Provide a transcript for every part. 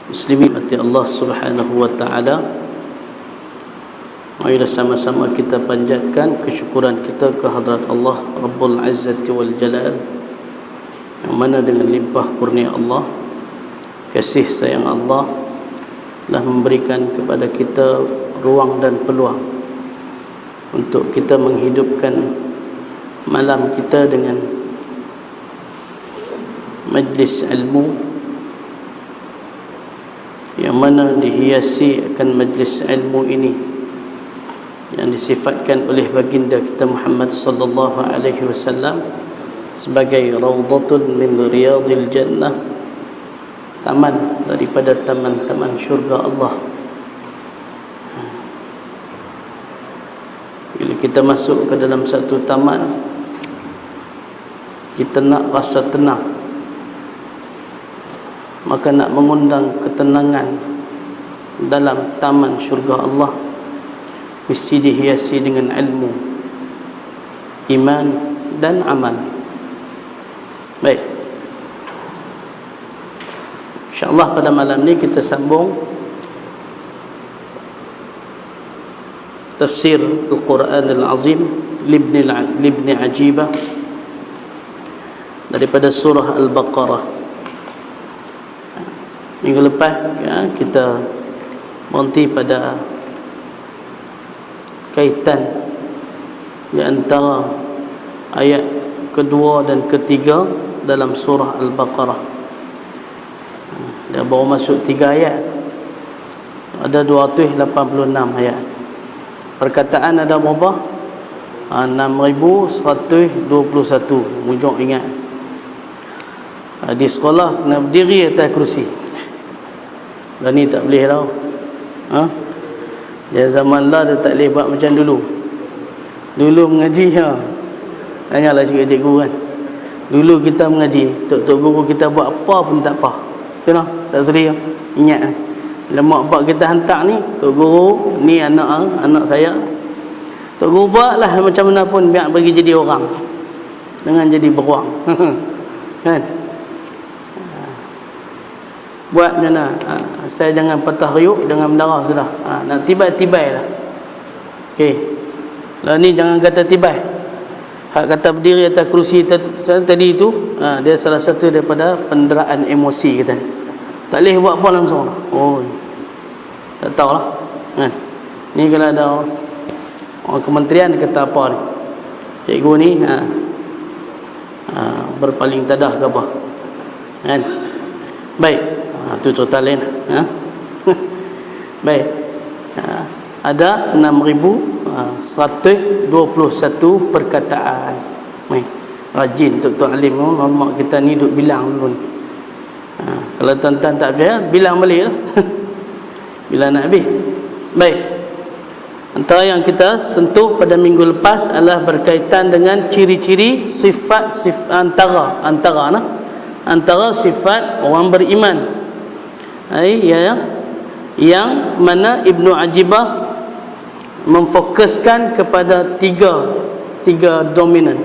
Muslimin hati Allah Subhanahu wa taala, marilah sama-sama kita panjatkan kesyukuran kita ke hadrat Allah Rabbul Izzati wal Jalal, yang mana dengan limpah kurnia Allah, kasih sayang Allah telah memberikan kepada kita ruang dan peluang untuk kita menghidupkan malam kita dengan majlis ilmu, yang mana dihiasi akan majlis ilmu ini yang disifatkan oleh baginda kita Muhammad sallallahu alaihi wasallam sebagai raudhatun min riyadil jannah, taman daripada taman-taman syurga Allah. Bila kita masuk ke dalam satu taman, kita nak rasa tenang, maka nak mengundang ketenangan dalam taman syurga Allah, mesti dihiasi dengan ilmu, iman dan amal. Baik, InsyaAllah pada malam ni kita sambung tafsir Al-Quran Al-Azim Libni Ajibah daripada surah Al-Baqarah. Minggu lepas kita berhenti pada kaitan di antara ayat kedua dan ketiga dalam surah Al-Baqarah. Dia baru masuk 3 ayat, ada 286 ayat. Perkataan ada berapa? 6121. Mujur ingat, di sekolah kena berdiri atas kerusi. Dah ni tak boleh tau. Dia zaman lah dia tak boleh buat macam dulu. Dulu mengaji tanyalah cikgu kan. Dulu kita mengaji, tok guru kita buat apa pun tak apa. Betul tak? Ustaz Suri ingat kan? Bila mak bapak kita hantar ni, tok guru ni anak saya. Tok guru buatlah macam mana pun biar bagi jadi orang. Jangan jadi beruang. Kan? Buat macam mana? Saya jangan patah riuk, jangan mendarah sudah. Nak tibai-tibai lah. Okey. Lah ni jangan kata tibai. Hak kata berdiri atas kerusi tadi itu, dia salah satu daripada penderaan emosi kita. Tak boleh buat apa langsung lah. Oh, tak tahulah. Kan? Ni kalau ada orang kementerian kata apa ni? Cikgu ni berpaling tadah ke apa? Kan? Baik. Itu cerita lain. Baik. Ada 6121 perkataan. Baik. Rajin Tok Alim, mak kita ni duk bilang dulu ni. Kalau tuan-tuan tak percaya, bilang balik lah. Bila nak habis. Baik. Antara yang kita sentuh pada minggu lepas adalah berkaitan dengan ciri-ciri sifat antara sifat orang beriman. Yang mana Ibnu Ajibah memfokuskan kepada tiga dominan.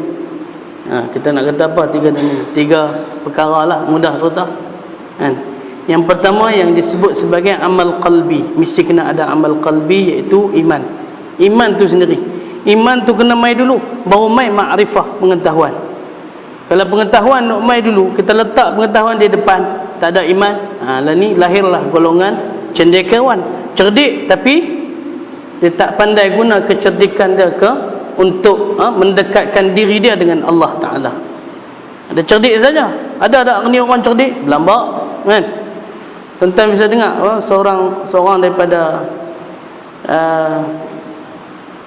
Kita nak kata apa? 3 dominan, 3 perkara lah, mudah cerita kan. Yang pertama yang disebut sebagai amal qalbi, mesti kena ada amal qalbi, iaitu iman. Iman tu sendiri, iman tu kena mai dulu, baru mai makrifah, pengetahuan. Kalau pengetahuan nak mai dulu, kita letak pengetahuan di depan, tak ada iman, lah ni lahirlah golongan cendekiawan, cerdik tapi dia tak pandai guna kecerdikan dia untuk mendekatkan diri dia dengan Allah Ta'ala. Ada cerdik saja, ada ni orang cerdik berlambak kan. Tuan-tuan bisa dengar seorang daripada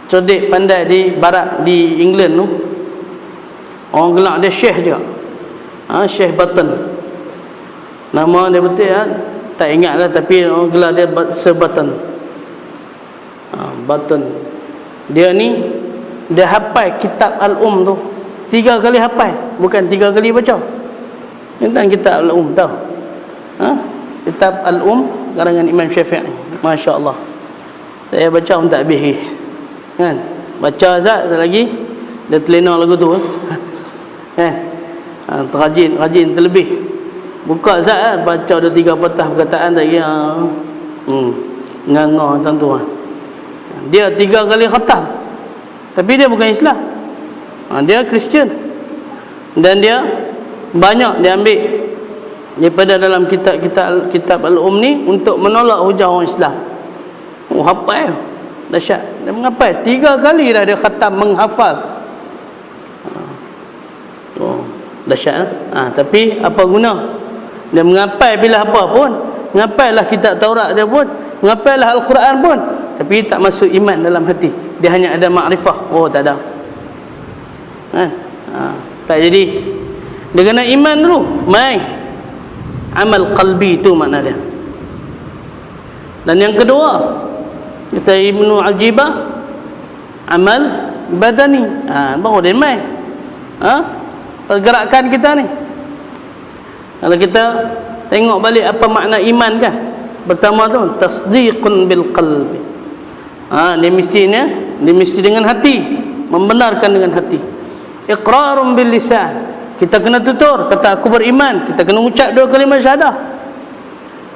cerdik pandai di barat, di England tu, orang gelak dia Syekh juga, Syekh Button nama dia betul tak ingat lah, tapi orang gelak dia Sir Button. Button dia ni dia hafal kitab Al-Um tu 3 kali hafal, bukan 3 kali baca. Tentang kitab Al-Um tahu? Kitab Al-Um karangan Imam Syafi'i. Masya Allah, saya baca pun tak habis kan. Baca Azad lagi dia terlena lagu tu kan. Rajin terlebih buka Zat baca ada 3 patah perkataan tak kira nganga tuan-tuan. Dia 3 kali khatam, tapi dia bukan Islam. Dia Kristian, dan dia banyak dia ambil daripada dalam kitab Al-Um ni untuk menolak hujah orang Islam. Hafal dahsyat. Dia menghafal 3 kali dah dia khatam menghafal. Dahsyat. Tapi apa guna? Dia menghafal bila apa pun, menghafallah kitab Taurat dia pun, menghafallah Al-Quran pun, tapi tak masuk iman dalam hati. Dia hanya ada makrifah. Tak ada. Tak jadi. Dia kena iman dulu. Amal qalbi itu makna dia. Dan yang kedua, kata Ibnu Ajibah, amal badani. Baru dia main. Pergerakan kita ni. Kalau kita tengok balik apa makna iman kan. Pertama tu tasdiqun bil qalbi. Dia mesti dengan hati, membenarkan dengan hati. Iqrarun bil lisan. Kita kena tutur, kata aku beriman. Kita kena ucap 2 kalimah syahadah.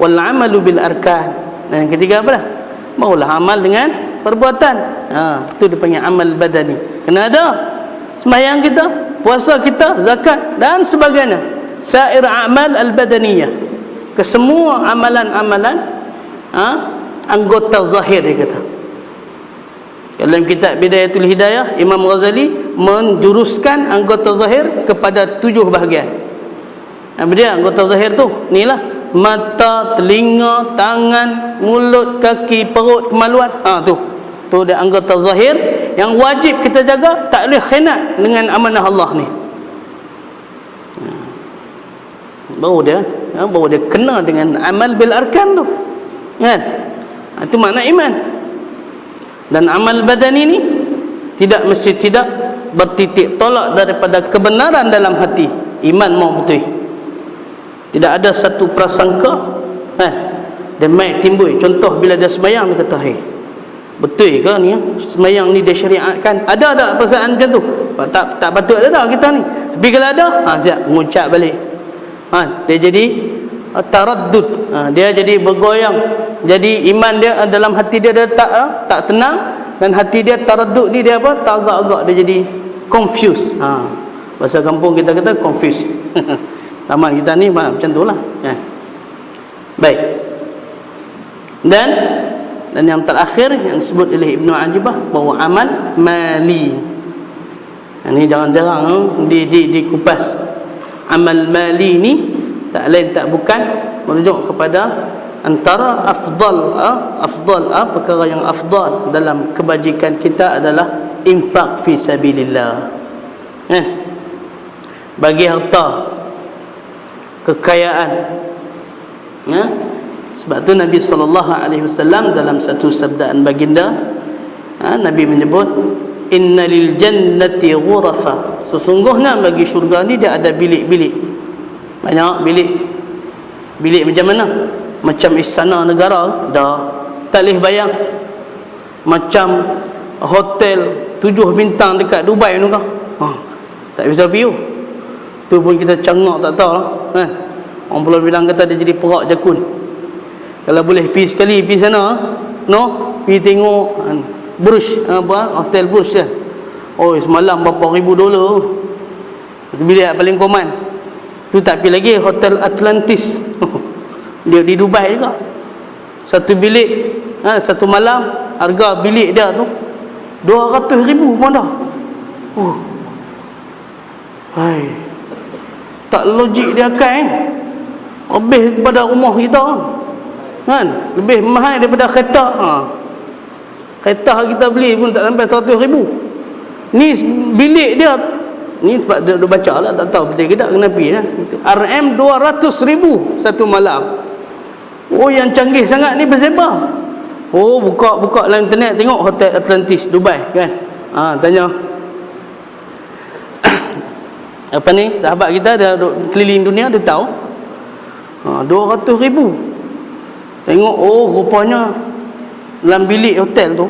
Wal amalu bil arkan. Dan yang ketiga apa dah? Barulah amal dengan perbuatan. Itu dipanggil amal badani. Kena ada sembahyang kita, puasa kita, zakat dan sebagainya. Sair amal al-badaniyah. Kesemua amalan-amalan anggota zahir dia kata. Dalam kitab Bidayatul Hidayah, Imam Ghazali menjuruskan anggota zahir kepada 7 bahagian. Apa dia anggota zahir tu? Inilah mata, telinga, tangan, mulut, kaki, perut, kemaluan. Tu dia anggota zahir yang wajib kita jaga, tak boleh khianat dengan amanah Allah ni. Baru dia kena dengan amal bil arkan tu. Kan? Itu makna iman. Dan amal badani ni tidak bertitik tolak daripada kebenaran dalam hati. Iman mau betul. Tidak ada satu prasangka dia mai timbul. Contoh bila dia sembahyang, dia kata, betul ke ni sembahyang ni dia syariatkan? Ada tak perasaan macam tu? Tak patut ada kita ni. Tapi kalau ada, siap mengucap balik. Dia jadi taraddud. Dia jadi bergoyang. Jadi iman dia dalam hati dia tak tenang, dan hati dia taraddud ni dia apa? Tagak-agak, dia jadi confused. Bahasa kampung kita kata confused. Zaman kita ni macam itulah. Baik. Dan yang terakhir yang disebut oleh Ibnu Ajibah, bahawa amal mali. Ini jarang-jarang dikupas. Amal mali ni tak lain tak bukan merujuk kepada antara afdal perkara yang afdal dalam kebajikan kita adalah infak fi sabilillah. Bagi harta, kekayaan. Sebab tu Nabi SAW dalam satu sabdaan baginda, Nabi menyebut, innalil jannati ghurafa. Sesungguhnya bagi syurga ni dia ada bilik-bilik. Banyak bilik macam mana? Macam istana negara dah, tak boleh bayang. Macam hotel 7 bintang dekat Dubai tu kah? Tak bisa pergi. Tu pun kita cangak tak tahu lah. Orang Pulau Bilang kata dia jadi perak jakun. Kalau boleh pergi sekali, pergi sana, pergi tengok Burj, hotel Burj kan. Semalam berapa ribu dolar. Itu bilik paling koman. Tu tak pergi lagi hotel Atlantis. Dia di Dubai juga. Satu bilik, satu malam, harga bilik dia tu 200,000 pun dah. Tak logik dia kan. Lebih daripada rumah kita kan, lebih mahal daripada kereta. Kereta kita beli pun tak sampai 100,000. Ni bilik dia tu. Ni sebab dia baca lah, tak tahu betul ke tak, kenapa lah. RM 200,000 satu malam. Yang canggih sangat ni bersebar. Buka dalam internet, tengok hotel Atlantis Dubai kan. Tanya apa ni, sahabat kita dia keliling dunia, dia tahu 200,000. Tengok, rupanya dalam bilik hotel tu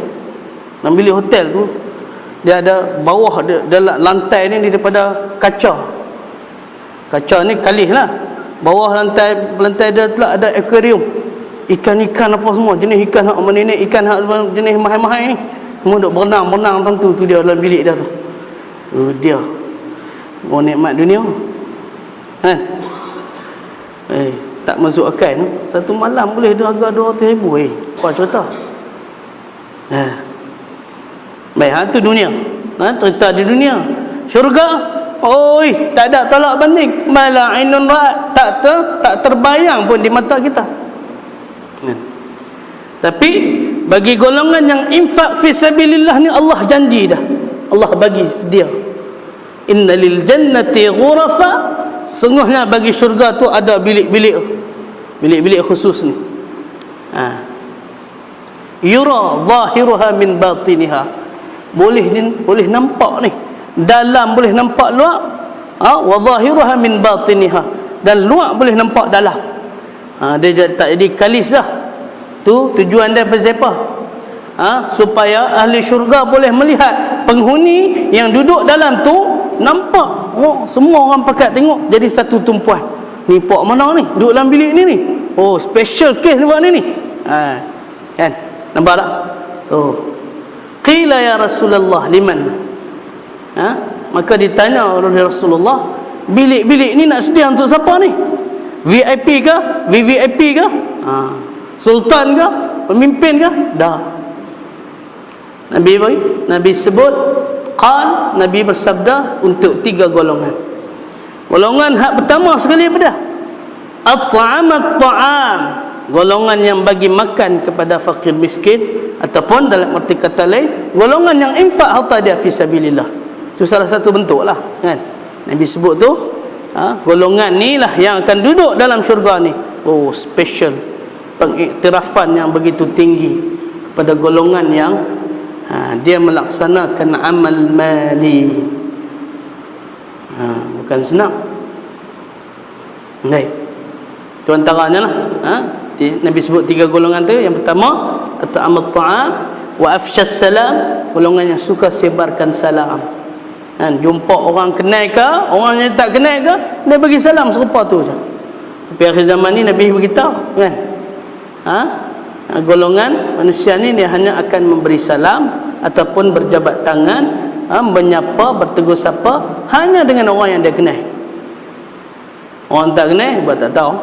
dia ada bawah dia lantai ni daripada kaca ni kalih lah. Bawah lantai dia pula ada akuarium. Ikan-ikan apa semua, jenis ikan hak mana ni, ikan hak jenis mahal-mahal ni. Semua duk berenang tentu tu dia dalam bilik dia tu. Dia. Oh nikmat dunia. Kan? Tak masuk akal. Satu malam boleh harga 200,000. Apa cerita? Baik, tu dunia. Cerita di dunia. Syurga, tak ada tolak banding. Mala ainun ra'at, tak terbayang pun di mata kita. Tapi bagi golongan yang infak fi sabilillah ni, Allah janji dah, Allah bagi sedia. Innalil jannati ghurafa, sungguhnya bagi syurga tu ada bilik-bilik khusus ni. Yura zahiruha min batiniha, boleh nampak ni dalam, boleh nampak luar. Wa zahiruha min batiniha, dan luar boleh nampak dalam. Dia tak jadi kalis dah. Tu tujuan dia pasal apa? Supaya ahli syurga boleh melihat penghuni yang duduk dalam tu, nampak. Semua orang pakat tengok, jadi satu tumpuan. Ni pak mana ni duduk dalam bilik ni. Special case buat ni. Kan? Nampak tak? Qila ya Rasulullah liman. Maka ditanya oleh Rasulullah, bilik-bilik ni nak sedia untuk siapa ni? VIP ke? VVIP ke? Sultan ke? Pemimpin ke? Dah. Nabi sebut, Nabi bersabda untuk 3 golongan. Golongan hak pertama sekali pada at-ta'amat ta'am, golongan yang bagi makan kepada fakir miskin, ataupun dalam arti kata lain, golongan yang infak harta dia fi sabilillah. Itu salah satu bentuk lah, kan? Nabi sebut tu, golongan ni lah yang akan duduk dalam syurga ni. Special pengiktirafan yang begitu tinggi kepada golongan yang dia melaksanakan amal mali. Bukan senang. Baik, itu antaranya lah. Nabi sebut 3 golongan tu. Yang pertama, at-ta'amat ta'am wa afsyas salam, golongan yang suka sebarkan salam. Jumpa orang kenal ke, orang yang tak kenal ke, dia bagi salam serupa tu je. Tapi akhir zaman ni Nabi beritahu, kan? Golongan manusia ni dia hanya akan memberi salam ataupun berjabat tangan, menyapa, bertegur sapa hanya dengan orang yang dia kenal. Orang tak kenal buat tak tahu,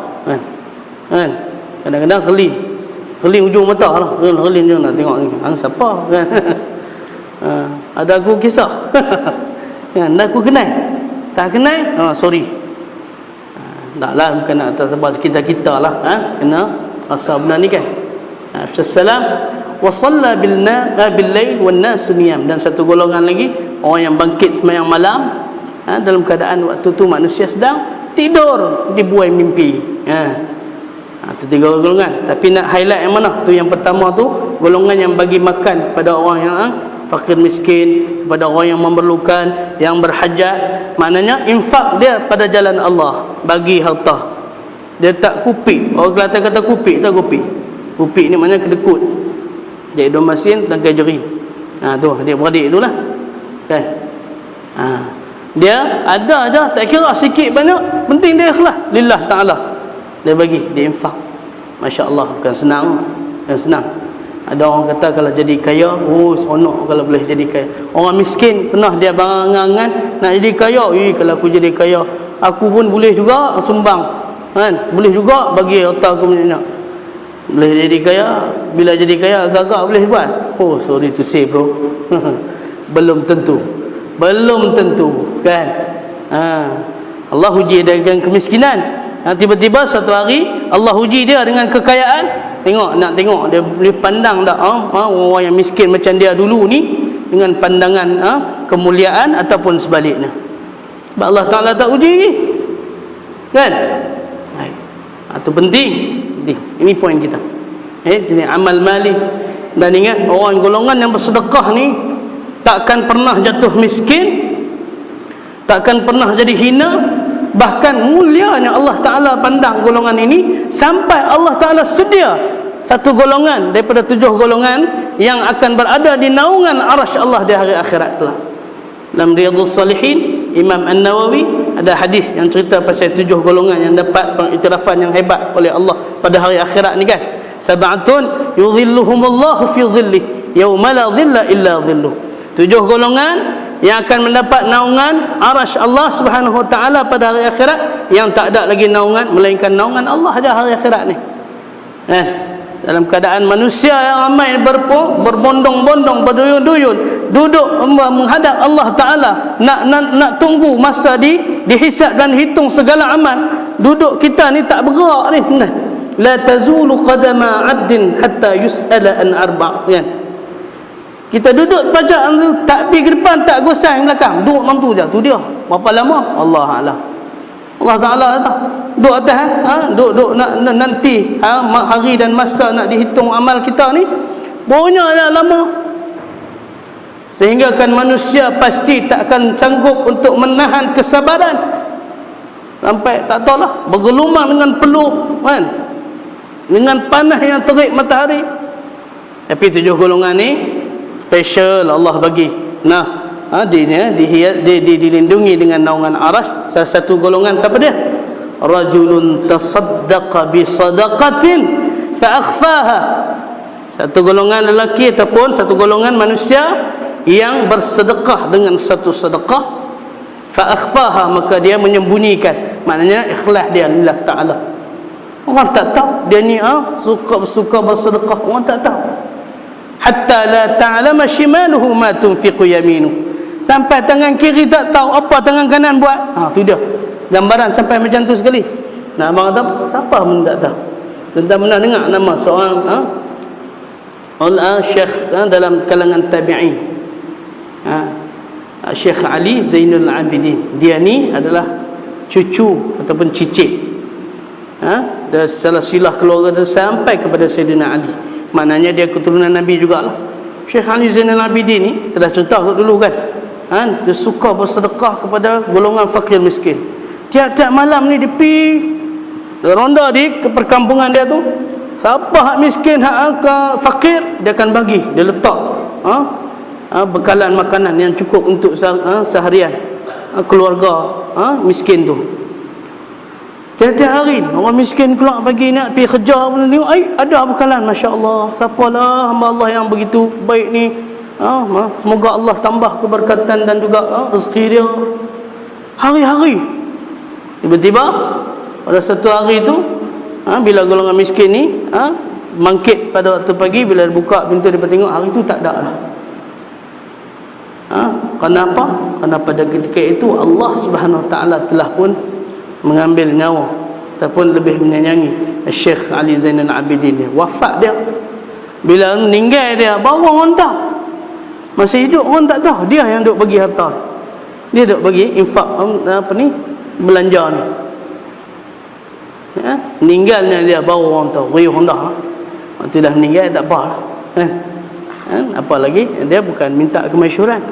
kan? Kadang-kadang keling ujung mata lah, keling je nak tengok ni, siapa, kan? Ada aku kisah. Kan, dah aku kenal, tak kenal, sorry. Taklah, bukan nak atas sebab kita lah, kena rasa benar ni, kan? Afsassalam wa shalla bil lail wan nas niyam. Dan satu golongan lagi, orang yang bangkit sembahyang malam, dalam keadaan waktu tu manusia sedang tidur, dibuai mimpi. Itu 3 golongan. Tapi nak highlight yang mana? Tu yang pertama tu, golongan yang bagi makan kepada orang yang fakir miskin, kepada orang yang memerlukan, yang berhajat. Maknanya infak dia pada jalan Allah, bagi harta. Dia tak kupik. Orang Kelantan kata kupik, tak kupik. Kupik ni maknanya kedekut. Jadi domasin dan kajerin. Tu adik-beradik itulah, kan? Dia ada aja, tak kira sikit banyak, penting dia ikhlas lillah ta'ala. Dia bagi, dia infak. Masya-Allah, bukan senang. Bukan senang. Ada orang kata kalau jadi kaya, seronok kalau boleh jadi kaya. Orang miskin pernah dia berangan-angan nak jadi kaya. Kalau aku jadi kaya, aku pun boleh juga sumbang, kan? Boleh juga bagi harta aku banyak. Boleh jadi kaya. Bila jadi kaya agak-agak boleh buat. Sorry to say bro. Belum tentu, kan? Allah uji dia dengan kemiskinan. Tiba-tiba suatu hari Allah uji dia dengan kekayaan. Nak tengok dia boleh pandang tak orang yang miskin macam dia dulu ni dengan pandangan kemuliaan ataupun sebaliknya. Sebab Allah Ta'ala tak uji, kan? Itu penting. Ini poin kita. Jadi amal mali. Dan ingat, orang golongan yang bersedekah ni takkan pernah jatuh miskin, takkan pernah jadi hina. Bahkan mulianya Allah Ta'ala pandang golongan ini, sampai Allah Ta'ala sedia satu golongan daripada 7 golongan yang akan berada di naungan arasy Allah di hari akhirat kelak. Dalam Riyadhus Salihin, Imam An-Nawawi ada hadis yang cerita pasal 7 golongan yang dapat pengiktirafan yang hebat oleh Allah pada hari akhirat ni kan. Sab'atun yudhilluhumullahu fi dhillih yauma la dhilla illa dhilluh. 7 golongan yang akan mendapat naungan arasy Allah Subhanahu wa taala pada hari akhirat, yang tak ada lagi naungan melainkan naungan Allah saja hari akhirat ni. Dalam keadaan manusia yang ramai berbondong-bondong, berduyun-duyun duduk menghadap Allah Ta'ala, nak tunggu masa dihisab dan hitung segala amal. Duduk kita ni tak bergerak ni, kan? La tazulu qadama 'abdin hatta yus'ala an arba', kan? Kita duduk pajak tu, tak pergi ke depan, tak gosang belakang, duduk mantu je, tu dia. Berapa lama? Allah A'lam. Allah Ta'ala tahu. Duduk atas, duduk nak nanti hari dan masa nak dihitung amal kita ni punya lama, sehingga kan manusia pasti tak akan sanggup untuk menahan kesabaran sampai tak tahulah bergelumang dengan peluh, kan, dengan panas yang terik matahari. Tapi 7 golongan ni special Allah bagi. Dilindungi dengan naungan arasy. Salah satu golongan siapa dia? Rajulun tasaddaqa bi sadaqatin fa akhfaha. Satu golongan lelaki ataupun satu golongan manusia yang bersedekah dengan satu sedekah, fa akhfaha, maka dia menyembunyikan, maknanya ikhlas dia lillah taala. Orang tak tahu dia ni suka bersedekah, orang tak tahu. Hatta la ta'lama shimaluhu ma tunfiqu yaminuhu, sampai tangan kiri tak tahu apa tangan kanan buat. Tu dia gambaran sampai macam tu sekali. Nak abang kata apa? Siapa pun tak tahu. Tuan-tuan pernah dengar nama seorang Syekh dalam kalangan tabi'in, Syekh Ali Zainul Abidin. Dia ni adalah cucu ataupun cicit dan salah silah keluarga tu sampai kepada Sayyidina Ali. Maknanya dia keturunan Nabi jugalah. Syekh Ali Zainul Abidin ni telah cerita dulu kan, dia suka bersedekah kepada golongan fakir miskin. Tiap-tiap malam ni dia pergi ronda di perkampungan dia tu, siapa hak miskin, hak fakir, dia akan bagi, dia letak bekalan makanan yang cukup untuk seharian keluarga miskin tu. Tiap-tiap hari orang miskin keluar pagi nak pergi kerja pun tengok, ada bekalan, masya-Allah. Siapalah hamba Allah yang begitu baik ni. Semoga Allah tambah keberkatan dan juga rezeki dia. Hari-hari. Tiba-tiba pada satu hari tu, bila golongan miskin ni bangkit pada waktu pagi, bila buka pintu dia tengok hari tu tak ada dah. Kenapa? Kerana pada ketika itu Allah Subhanahu Wa Taala telah pun mengambil nyawa ataupun lebih menyayangi Syekh Ali Zainal Abidin dia. Wafat dia, bila meninggal dia baru orang tahu. Masih hidup orang tak tahu dia yang duk bagi harta, dia duk bagi infak belanja ni. Meninggalnya dia baru orang tahu. Riuh dah waktu dah meninggal tak apalah, apa lagi dia bukan minta kemasyhuran,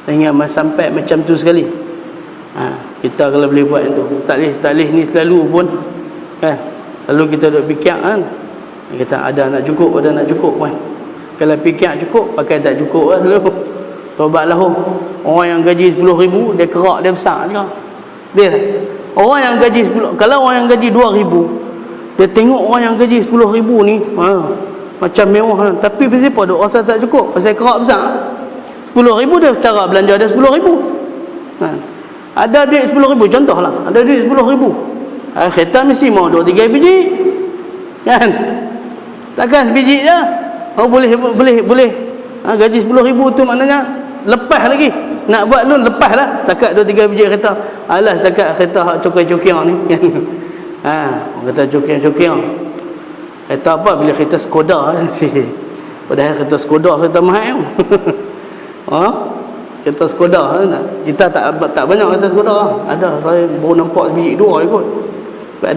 sehingga sampai macam tu sekali. Kita kalau boleh buat itu, taklih ni selalu pun kan, lalu kita duk fikir kita ada nak cukup, ada nak cukup kan. Kalau fikir cukup, pakai tak cukup lah selalu. Tobatlah. Orang yang gaji 10,000 dia kerak dia besar je. Dia orang yang gaji 10, kalau orang yang gaji 2,000 dia tengok orang yang gaji 10,000 ni macam mewah lah. Tapi kenapa duk rasa tak cukup? Pasal kerak besar. 10,000 dia cara belanja dia 10,000. Ada duit 10,000 contohlah, ada duit 10,000. Kereta mesti mau 2-3 biji. Kan? Takkan sebiji je. Boleh. Gaji 10,000 tu maknanya lepas lagi. Nak buat loan lepas lah. Takat 2-3 biji kereta. Alas takat kereta hak cokir-cokir ni. Orang kata cokir-cokir. Kereta apa? Bila kereta Skoda. Padahal kereta Skoda kereta mahal. Kereta Skoda. Kita tak banyak kereta Skoda. Ada, saya baru nampak biji 2 kot. Sebab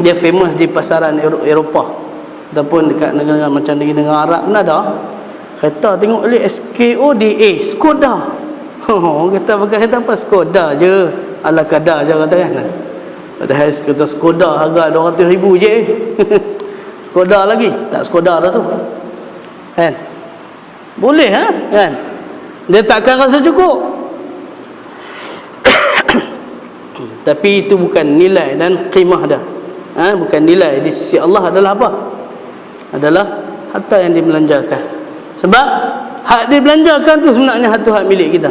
dia famous di pasaran Eropah ataupun dekat negara macam negara Arab pun ada. Kereta tengok balik SKODA, Skoda. Orang kata pakai kereta apa? Skoda je, ala kadar je kata kan. Padahal kereta Skoda harga 200,000 je. Skoda lagi, tak Skoda dah tu. Kan? Boleh kan? Dia takkan rasa cukup. Tapi itu bukan nilai dan qimah dah. Bukan nilai di sisi Allah adalah apa? Adalah harta yang dibelanjakan. Sebab hak dibelanjakan tu sebenarnya hak milik kita.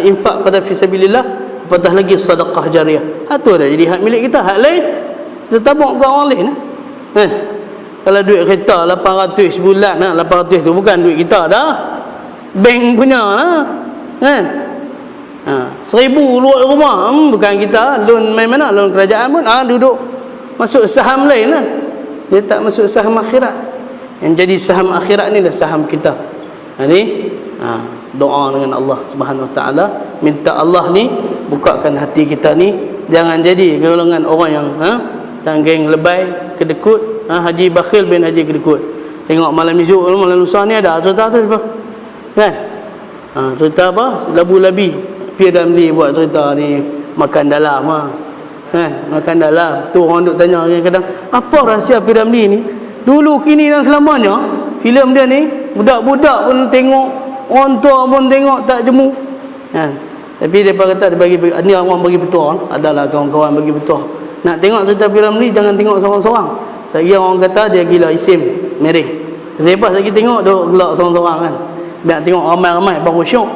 Infak pada fisabilillah, apatah lagi sedekah jariah. Hak tu dah jadi hak milik kita. Hak lain kita tabung ke orang lain. Kalau duit kereta 800 sebulan, 800 tu bukan duit kita dah. Bank punya lah. 1,000 luar rumah, bukan kita. Loan main mana? Loan kerajaan pun duduk masuk saham lain lah. Dia tak masuk saham akhirat. Yang jadi saham akhirat ni lah saham kita. Ini doa dengan Allah Subhanahu Wa Taala, minta Allah ni bukakan hati kita ni, jangan jadi golongan orang yang dan geng lebay, kedekut, haji bakhil bin haji kedekut. Tengok malam esok, malam lusa ni ada cerita tu kan? Cerita apa? Labu-labi P. Ramlee buat cerita ni, makan dalam makan dalam tu. Orang duk tanya kadang-kadang, apa rahsia P. Ramlee ni? Dulu, kini dan selamanya filem dia ni, budak-budak pun tengok, orang tua pun tengok, tak jemu. Tapi depa kata dia bagi ni, orang bagi petua. Adalah kawan-kawan bagi petua, nak tengok cerita P. Ramlee jangan tengok seorang-seorang. Saya orang kata dia gila isim miring. Sebab lagi tengok duk gelak seorang-seorang kan. Biar tengok ramai-ramai baru syok.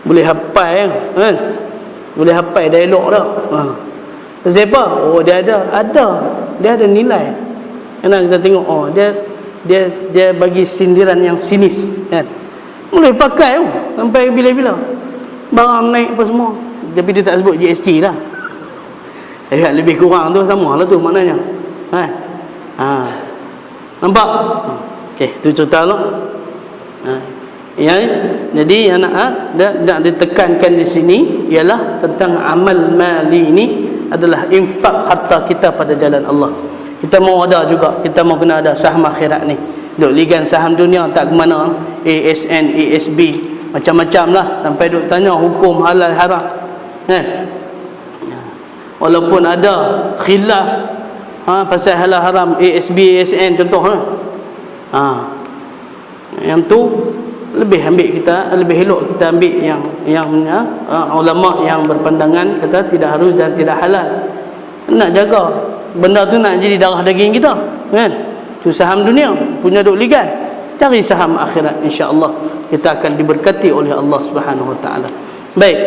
Boleh hafal kan? Boleh hafal dialog dah. Sebab dia ada nilai. Karena kita tengok dia bagi sindiran yang sinis kan. Boleh pakai sampai bila-bila. Barang naik apa semua. Tapi dia tak sebut GST lah. Lebih kurang tu sama lah tu maknanya. Nampak? Okey, tu cerita lah. Jadi yang nak ditekankan di sini ialah tentang amal mali ini adalah infak harta kita pada jalan Allah. Kita mau ada juga, kita mau kena ada saham akhirat ni. Duk ligan saham dunia tak ke mana, ASN, ASB, macam-macam lah, sampai duk tanya hukum halal haram kan. Walaupun ada khilaf pasal halal haram ASB, ASN contoh yang tu lebih elok kita ambil yang ulama yang berpandangan kata tidak harus dan tidak halal. Nak jaga benda tu, nak jadi darah daging kita kan. Tu saham dunia punya duk ligan, cari saham akhirat, insya-Allah kita akan diberkati oleh Allah Subhanahu Wa Taala. Baik,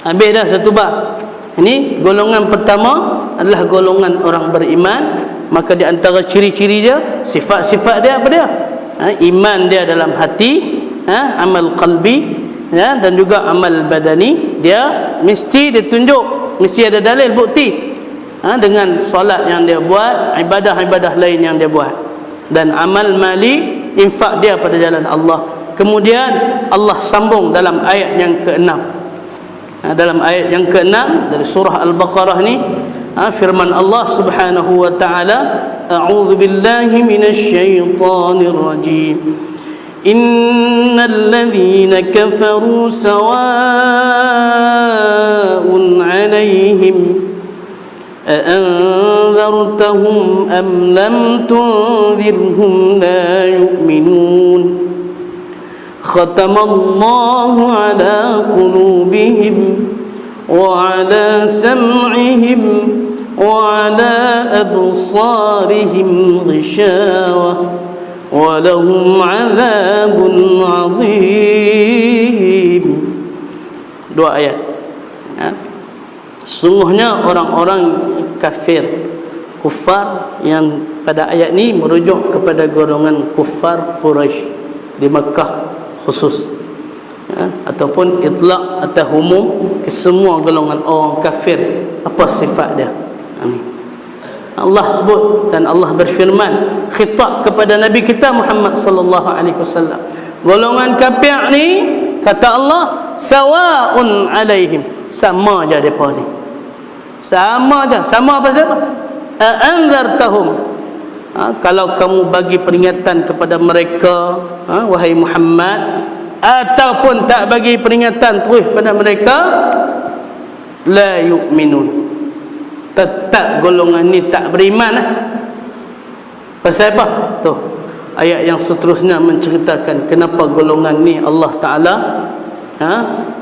habis dah satu bab. Ini golongan pertama adalah golongan orang beriman. Maka di antara ciri-ciri dia, sifat-sifat dia apa dia? Iman dia dalam hati, amal qalbi, dan juga amal badani. Dia mesti ditunjuk, mesti ada dalil bukti dengan solat yang dia buat, ibadah-ibadah lain yang dia buat, dan amal mali, infak dia pada jalan Allah. Kemudian Allah sambung dalam ayat yang ke-6. Dalam ayat yang ke-6 dari surah Al-Baqarah ni, firman Allah Subhanahu wa taala, a'udzu billahi minasy syaithanir rajim. Innal ladzina kafaru sawa'un 'alaihim a'anzartahum am lam tunzirhum la yu'minun. Khatamallahu 'ala qulubihim وعلى سمعهم وعلى أبصارهم غشاوة ولهم عذاب عظيم. Dua ayat. Sungguhnya orang-orang kafir, kufar, yang pada ayat ni merujuk kepada golongan kufar Quraisy di Makkah khusus, ataupun itlaq atau umum ke semua golongan orang kafir. Apa sifat dia? Allah sebut, dan Allah berfirman khitab kepada Nabi kita Muhammad sallallahu alaihi wasallam, golongan kafir ni kata Allah sawaun alaihim, sama aja depa ni, sama aja. Sama apa siapa? Anzartahum, kalau kamu bagi peringatan kepada mereka, wahai Muhammad, ataupun tak bagi peringatan terus pada mereka, la yu'minun, tetap golongan ni tak beriman Pasal apa? Tuh, ayat yang seterusnya menceritakan kenapa golongan ni Allah Ta'ala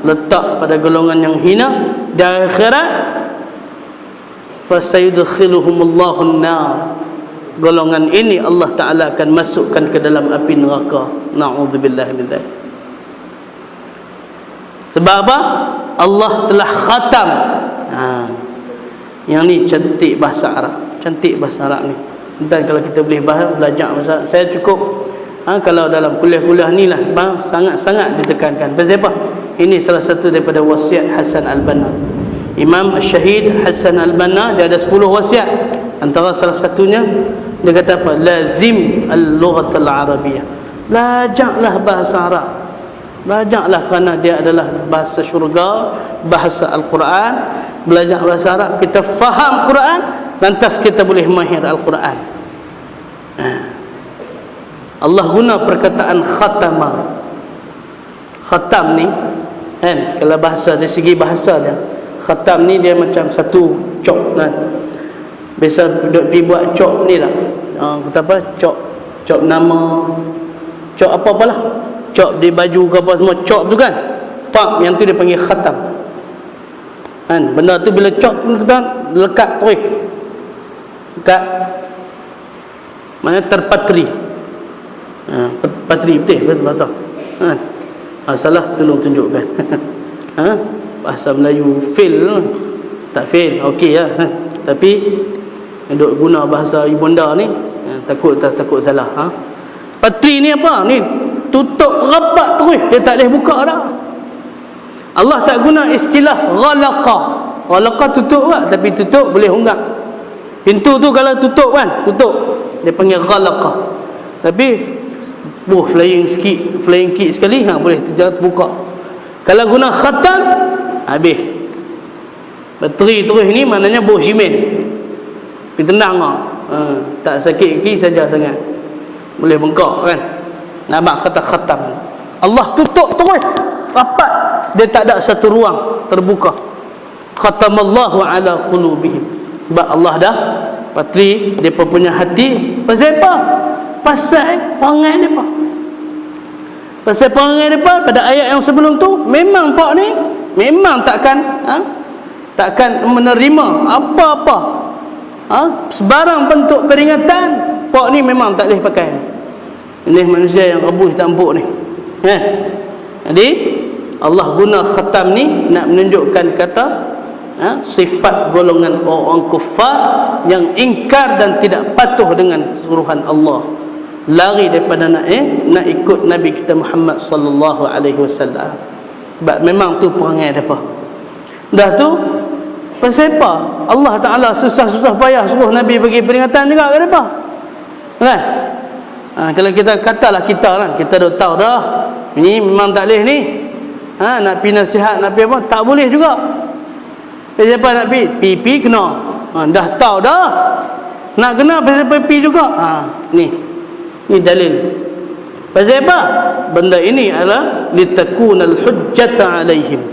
letak pada golongan yang hina di akhirat. Fasayudkhiluhumullahu an-nar, golongan ini Allah Ta'ala akan masukkan ke dalam api neraka. Na'udzubillah min dzalik. Sebab apa? Allah telah khatam. Yang ni cantik bahasa Arab. Cantik bahasa Arab ni. Dan kalau kita boleh belajar bahasa Arab, saya cukup kalau dalam kuliah-kuliah ni lah sangat-sangat ditekankan. Pasal apa? Ini salah satu daripada wasiat Hasan Al-Banna. Imam Syahid Hasan Al-Banna, dia ada 10 wasiat. Antara salah satunya dia kata apa? Lazim al-lughat al-arabiyyah. Belajarlah bahasa Arab. Belajarlah kerana dia adalah bahasa syurga, bahasa Al-Quran. Belajar bahasa Arab, kita faham Quran, lantas kita boleh mahir Al-Quran. Allah guna perkataan khatama. Khatam ni kan, kalau bahasa dari segi bahasa dia, khatam ni dia macam satu cok kan. Biasa pergi buat cok ni tak? Kata apa? Cok nama, cok apa-apalah. Cok di baju ke apa semua, cok tu kan. Pak, yang tu dia panggil khatam. Kan, benda tu bila cok kita lekat terus. Lekat. Mana terpatri. Patri betul bahasa. Salah tolong tunjukkan. Bahasa Melayu fail tak fail, okey lah. Tapi duk guna bahasa ibunda ni takut salah. Patri ni apa? Ni tutup rapat terus, dia tak boleh buka dah. Allah tak guna istilah ghalaqa. Ghalaqa tutup tak, tapi tutup boleh hunggak. Pintu tu kalau tutup kan, tutup. Dia panggil ghalaqa. Tapi flying kit sekali boleh terbuka. Kalau guna khatam, habis. Bateri terus ni maknanya buh simen. Pergi tendang tak sakit kaki saja sangat. Boleh bengkak kan. Nampak kata khatam. Allah tutup terus rapat. Dia tak ada satu ruang terbuka. Khatamallahu ala qulubihim. Sebab Allah dah patri depa punya hati. Pasal apa? Pasal perangai depa. Pasal perangai depa pada ayat yang sebelum tu, memang pak ni memang takkan menerima apa-apa sebarang bentuk peringatan. Pak ni memang tak boleh pakai. Ini manusia yang rebus tak empuk ni. Jadi Allah guna khatam ni nak menunjukkan kata sifat golongan orang kufar yang ingkar dan tidak patuh dengan suruhan Allah, lari daripada nak ikut Nabi kita Muhammad sallallahu alaihi wasallam. Sebab memang tu perangai depa. Dah tu pasal apa Allah Taala susah-susah payah suruh Nabi bagi peringatan juga ke depa. Kan? Kalau kita katalah kita dah tahu dah ini memang tak boleh ni. Nak pi nasihat, nak pi apa, tak boleh juga. Siapa nak pi kena. Dah tahu dah. Nak kena pasal pi juga. Ni dalil. Pasal apa? Benda ini adalah litakunal hujjata alaihim.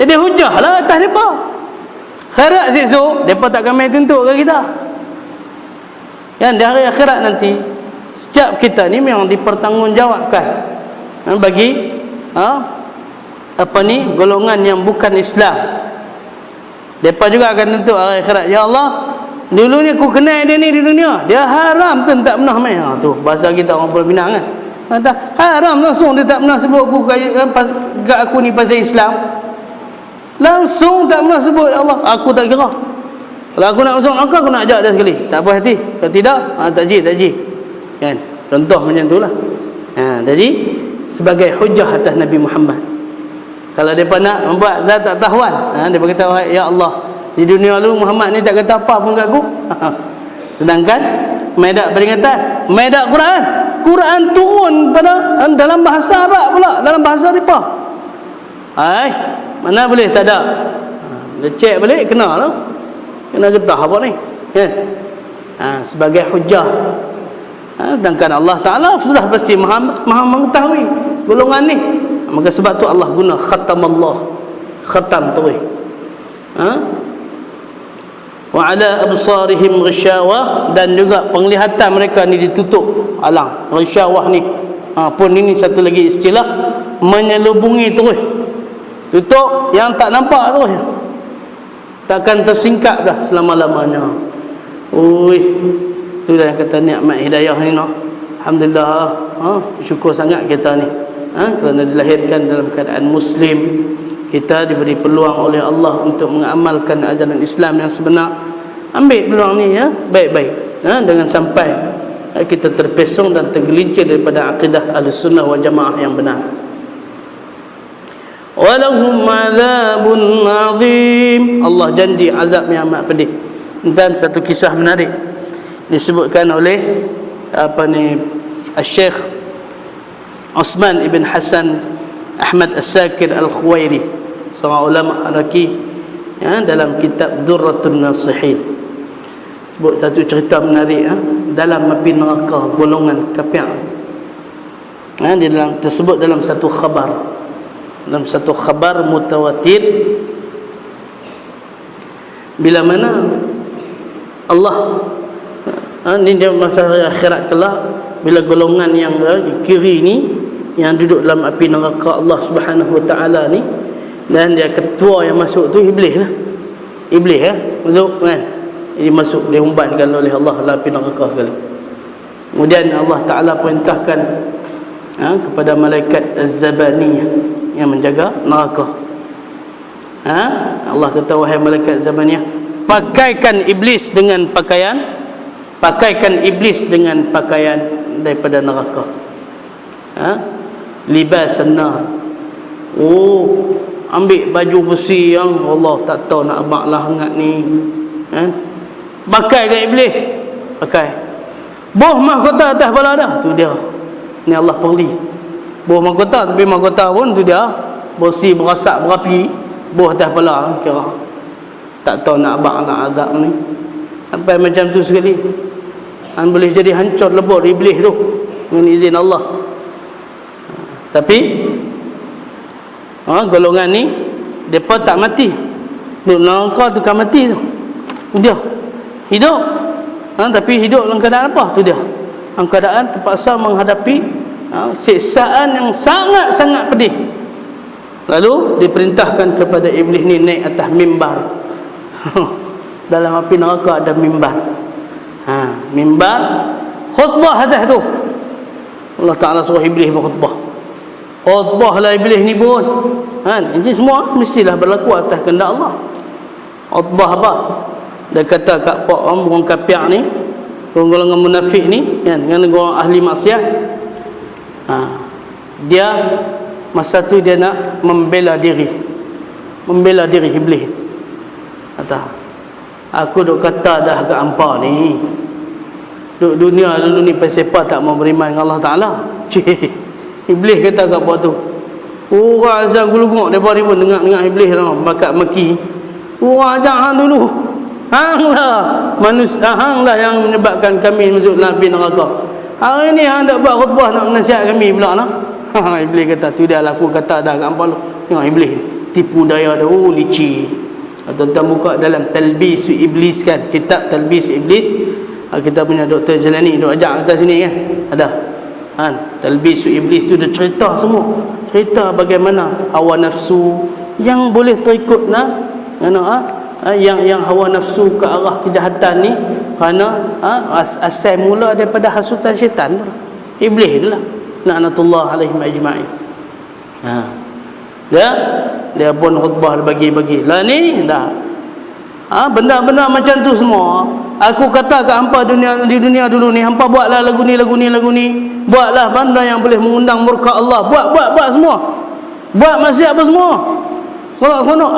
Jadi hujahlah atas depa. Akhirat esok depa tak akan main tuntut ke kita. Yang di hari akhirat nanti setiap kita ni memang dipertanggungjawabkan bagi golongan yang bukan Islam. Depa juga akan tentu hari akhirat, ya Allah, dulu ni aku kenal dia ni di dunia, dia haram tu tak pernah main. Tu bahasa kita orang Pulau Pinang kan. Kata haram langsung, dia tak pernah sebut aku kat aku ni pasal Islam. Langsung tak pernah sebut, ya Allah, aku tak kira. Kalau aku nak masuk neraka, aku nak ajak dia sekali. Tak puas hati. Kalau tidak, tak ji. Kan? Contoh macam itulah. Jadi sebagai hujah atas Nabi Muhammad. Kalau mereka nak membuat zat tak tahuan, mereka kata, ya Allah, di dunia lu Muhammad ni tak kata apa pun kat aku. Sedangkan medak peringatan, medak Quran turun pada dalam bahasa Arab pula, dalam bahasa mereka. Mana boleh tak ada. Bila cek balik kena lah. Kena getah apa ni kan? Sebagai hujah. Sedangkan Allah Ta'ala sudah pasti maha mengetahui golongan ni. Maka sebab tu Allah guna khatamallah, khatam terus. Wa ala absarihim ghisyawah, dan juga penglihatan mereka ni ditutup, alang ghisyawah ni pun ini satu lagi istilah menyelubungi terus. Tutup yang tak nampak terus. Takkan tersingkap dah selama-lamanya. Ui, tu dah yang kata nikmat hidayah ni noh. Alhamdulillah, syukur sangat kita ni. Kerana dilahirkan dalam keadaan muslim, kita diberi peluang oleh Allah untuk mengamalkan ajaran Islam yang sebenar. Ambil peluang ni ya, baik-baik. Dengan sampai kita terpesong dan tergelincir daripada akidah Ahlussunnah wal Jamaah yang benar. Walahum azabun azim. Allah janji azab yang amat pedih. Dan satu kisah menarik disebutkan oleh Syekh Osman ibn Hasan Ahmad As-Sakir Al-Khuwairi, seorang ulama Iraqi, dalam kitab Durratun Nasihin, sebut satu cerita menarik dalam api neraka golongan kafir. Di dalam tersebut dalam satu khabar mutawatir, bila mana Allah ni dia masa akhirat kelak, bila golongan yang kiri ni yang duduk dalam api neraka Allah Subhanahu Wa Taala ni, dan dia ketua yang masuk tu iblis lah. Iblis masuk kan, dia masuk, dia umbatkan oleh Allah dalam api neraka sekali. Kemudian Allah Taala perintahkan kepada malaikat Az-Zabaniyah yang menjaga neraka. Allah kata, wahai malaikat Zabaniyah, pakaikan iblis dengan pakaian daripada neraka. Libas nar. Ambil baju besi yang Allah tak tahu nak abang lah hangat ni. Pakai kat iblis. Pakai. Boh mahkota atas kepala dah. Tu dia. Ni Allah perli. Boh mahkota, tapi mahkota pun tu dia. Besi berasak berapi. Boh atas kepala kira. Tak tahu nak abang nak azab ni. Sampai macam tu sekali. Boleh jadi hancur lebur iblis tu dengan izin Allah. Tapi golongan ni depa tak mati. Duduk neraka tu kan mati tu. Dia hidup. Tapi hidup dalam keadaan apa? Tu dia. Dalam keadaan terpaksa menghadapi siksaan yang sangat-sangat pedih. Lalu diperintahkan kepada iblis ni naik atas mimbar. Dalam api neraka ada mimbar. Mimbar khutbah atas tu. Allah Ta'ala suruh iblis berkhutbah. Khutbah lah iblis ni pun. Ini semua mestilah berlaku atas kehendak Allah. Khutbah apa? Dia kata kat orang kafir ni, golongan munafik ni, dengan golongan ahli maksiat. Dia masa tu dia nak membela diri iblis. Kata, aku duk kata dah kat hampa ni, duk dunia dulu ni siapa tak mau beriman dengan Allah Ta'ala. Iblis kata kat buat tu. Orang azam gulung-gulung depa ni pun dengar iblis lah bakat maki. Orang ajak hang dulu. Hanglah manusia, hanglah yang menyebabkan kami masuk dalam api neraka. Hari ni hang dak buat khutbah nak menasihat kami pula lah. Iblis kata, tu dia lah aku kata dah kat hampa lu. Tengok iblis tipu daya dah, licik. Tuan-tuan buka dalam Talbis Iblis kan, kitab Talbis Iblis, kita punya Dr. Jalani duk ajak atas sini kan, ada Talbis Iblis tu dia cerita semua, cerita bagaimana hawa nafsu yang boleh terikut yang hawa nafsu ke arah kejahatan ni kerana asal mula daripada hasutan syaitan tu, iblis tu lah, laknatullah alaihim ajma'in. Dia pun khutbah bagi-bagi lah ni dah. Benda-benda macam tu semua aku kata kat hampa di dunia dulu ni, hampa buatlah lagu ni, buatlah benda yang boleh mengundang murka Allah, buat semua, buat maksiat apa semua, seronok.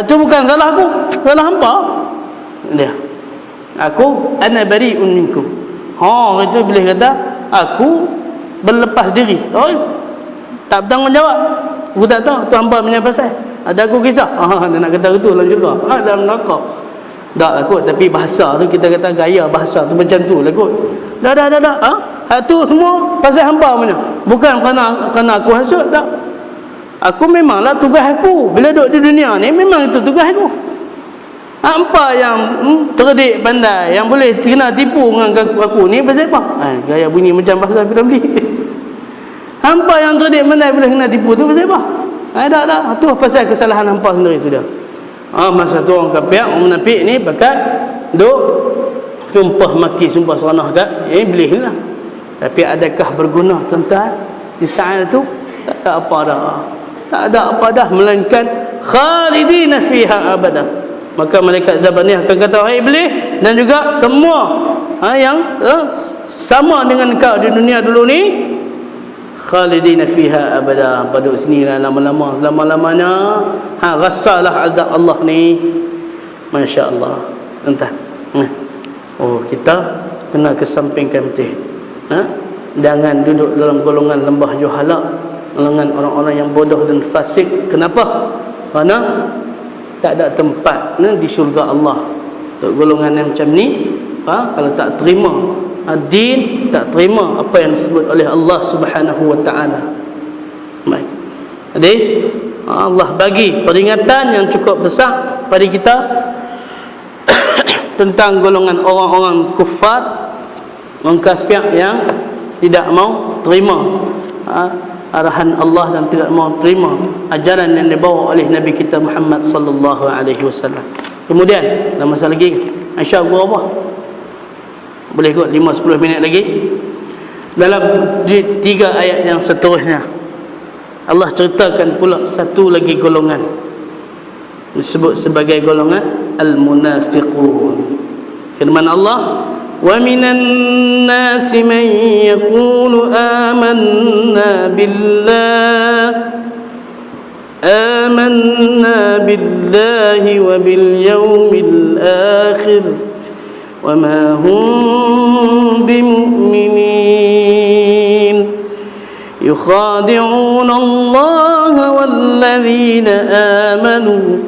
Tu bukan salah aku, salah hampa. Dia aku ana bari'un minkum. Itu boleh kata aku berlepas diri. Tak bertanggungjawab. Aku tak tahu tu hamba punya pasal. Ada aku kisah. Dia nak kata itu dalam syurga. Dalam neraka. Tak lah kot. Tapi bahasa tu kita kata gaya bahasa tu macam tu lah kot. Dah. Tu semua pasal hamba punya. Bukan kerana aku hasut tak. Aku memanglah tugas aku. Bila duduk di dunia ni memang itu tugas aku. Hampa yang terdik pandai, yang boleh kena tipu dengan aku ni pasal apa? Gaya bunyi macam bahasa Piramli. Hampa yang kredit menai boleh kena tipu tu pasal apa? Dah. Tu pasal kesalahan hampa sendiri tu dia. Masa tu orang kafir, orang munafik ni pakai duk sumpah maki, sumpah seronah kat iblis lah. Tapi adakah berguna tuan-tuan di saat itu? Tak ada apa dah. Tak ada apa dah melainkan khalidina fiha abada. Maka malaikat Zabaniyah akan kata, "Hai iblis dan juga semua yang sama dengan kau di dunia dulu ni, khalidina fiha abada." Pada sini lah lama-lama, selama-lamanya. Rasalah azab Allah ni. Masya-Allah. Entah. Kita kena kesampingkan betul. Jangan duduk dalam golongan lembah juhala, golongan orang-orang yang bodoh dan fasik. Kenapa? Kerana tak ada tempat di syurga Allah. Golongan yang macam ni, kalau tak terima din, tak terima apa yang disebut oleh Allah Subhanahu wa taala. Baik. Jadi Allah bagi peringatan yang cukup besar pada kita tentang golongan orang-orang kufar, orang kafir yang tidak mau terima arahan Allah dan tidak mau terima ajaran yang dibawa oleh Nabi kita Muhammad sallallahu alaihi wasallam. Kemudian ada masa lagi Aisyah berapa? Boleh kot 5-10 minit lagi. Dalam 3 ayat yang seterusnya Allah ceritakan pula satu lagi golongan, disebut sebagai golongan al-munafiqun. Firman Allah, "Wa minan nasi man yaqulu amanna billahi wa bil yawmil akhir wa ma hum bimu'minin yukhadi'una Allah wal-ladhina amanu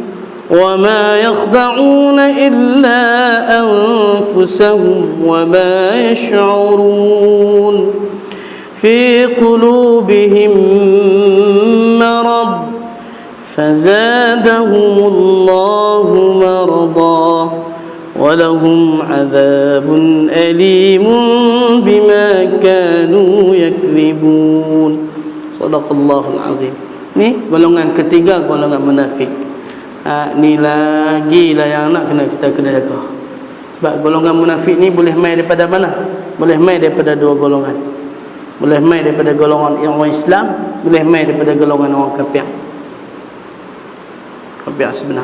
وما يخدعون إلا أنفسهم وما يشعرون في قلوبهم مرض فزادهم الله مرضا ولهم عذاب أليم بما كانوا يكذبون. صدق الله العظيم. Ni golongan ketiga, golongan munafik. Ni lagi lah yang kita kena jaga. Sebab golongan munafik ni boleh mai daripada mana? Boleh mai daripada dua golongan. Boleh mai daripada golongan orang Islam, boleh mai daripada golongan orang kafir. Kafir sebenar.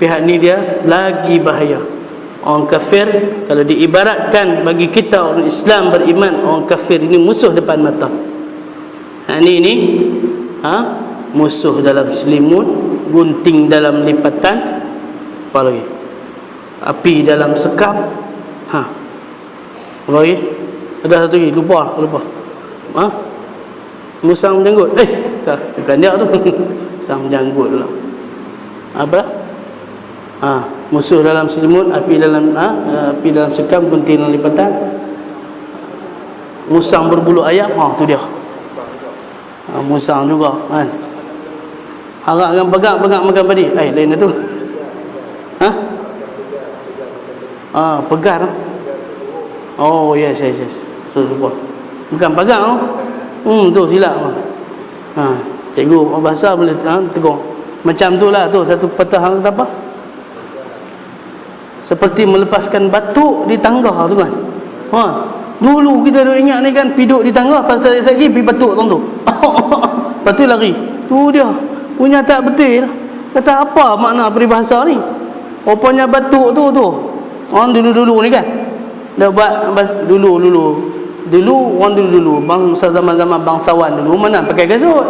Pihak ni dia lagi bahaya. Orang kafir, kalau diibaratkan bagi kita orang Islam beriman, orang kafir ini musuh depan mata. Ini musuh dalam selimut, gunting dalam lipatan, apa lagi? Api dalam sekam. Apa lagi? Ada satu lagi, lupa. Musang menjanggut. Tak, bukan dia tu. Musang menjanggut lah. Apa? Musuh dalam selimut, api dalam sekam, gunting dalam lipatan. Musang berbulu ayam, tu dia. Musang juga kan. Harap dengan pegang makan padi. Lain tu. Pegang. Oh yes. So lupa. Bukan pegang tu. Tu silap. Cikgu bahasa boleh tegur. Macam tu lah tu satu patah kata apa? Seperti melepaskan batuk di tangga tu kan. Dulu kita duk ingat ni kan, piduk di tangga pasal lagi pergi batuk tu. Lepas tu lari. Tu dia. Punya tak betul. Kata apa makna peribahasa ni? Rupanya batuk tu. Orang dulu-dulu ni kan. Dah buat dulu orang dulu bangsa zaman-zaman bangsawan dulu mana pakai gasut.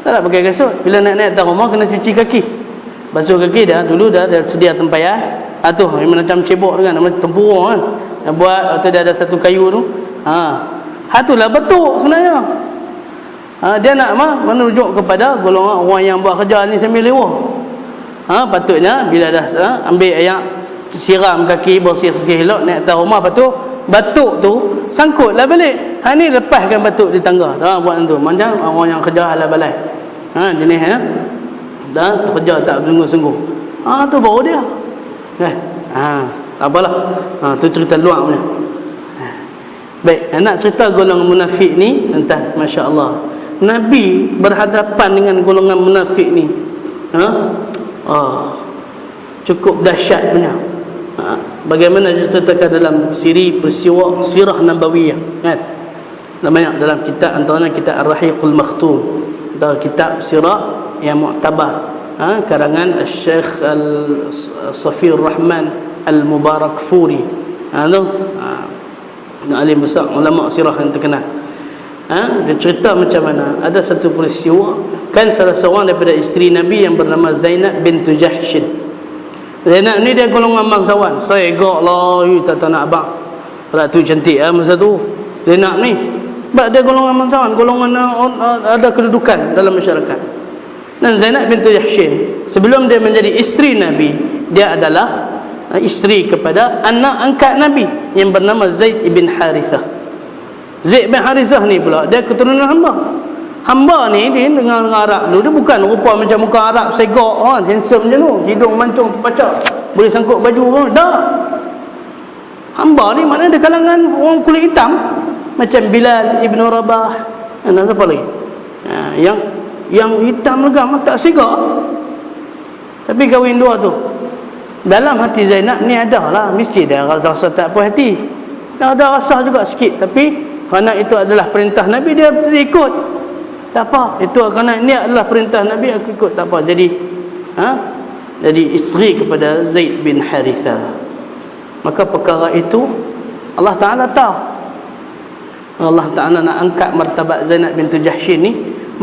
Tak nak pakai gasut. Bila naik atas rumah kena cuci kaki. Basuh kaki dah dulu dah sedia tempayan. Tu macam cebok tu kan, macam tempurung kan. Dah buat atau dia ada satu kayu tu. Itulah batuk sebenarnya. Dia nak menunjuk kepada golongan orang yang buat kerja ni sambil lewah. Patutnya bila dah ambil air, siram kaki, bersih sikit elok, naik atas rumah, lepas tu batuk tu sangkutlah balik. Ni lepaskan batuk di tangga. Buat tu macam orang yang kerja halal balai. Jenis dah kerja tak bersungguh-sungguh. Tu baru dia. Kan? Tak apalah. Tu cerita luar punya. Baik, nak cerita golongan munafik ni, tuan, masya-Allah. Nabi berhadapan dengan golongan munafik ni. Cukup dahsyat punya. Bagaimana diceritakan dalam peristiwa sirah nabawiyah, kan? Banyak dalam kitab, antaranya kitab Ar-Rahiqul Makhtum, atau kitab sirah yang muktabar, karangan Syekh Safiyur Rahman Al-Mubarakfuri. Alim besar, ulama sirah yang terkenal. Dia cerita macam mana ada satu peristiwa, kan salah seorang daripada isteri Nabi yang bernama Zainab bintu Jahshin. Zainab ni dia golongan bangsawan. Saya gak lah, tak nak abang. Ratu cantik masa tu Zainab ni. Sebab dia golongan bangsawan, golongan ada kedudukan dalam masyarakat. Dan Zainab bintu Jahshin, sebelum dia menjadi isteri Nabi, dia adalah isteri kepada anak angkat Nabi yang bernama Zaid ibn Harithah. Zaid bin Harithah ni pula dia keturunan hamba. Hamba ni dia dengan Arab dulu, dia bukan rupa macam muka Arab segak, handsome macam tu, hidung mancung terpacak, boleh sangkut baju pun. Dah. Hamba ni maknanya dia kalangan orang kulit hitam, macam Bilal ibn Rabah. Nak siapa lagi? Yang hitam legam, tak segak. Tapi kahwin dua tu. Dalam hati Zainab ni ada lah, mesti dia rasa tak puas hati. Dah ada rasa juga sikit, tapi kerana itu adalah perintah Nabi, dia ikut. Tak apa, itu kerana ini adalah perintah Nabi, aku ikut, tak apa. Jadi jadi isteri kepada Zaid bin Harithah. Maka perkara itu Allah Ta'ala tahu. Allah Ta'ala nak angkat martabat Zainab bintu Jahshin ni,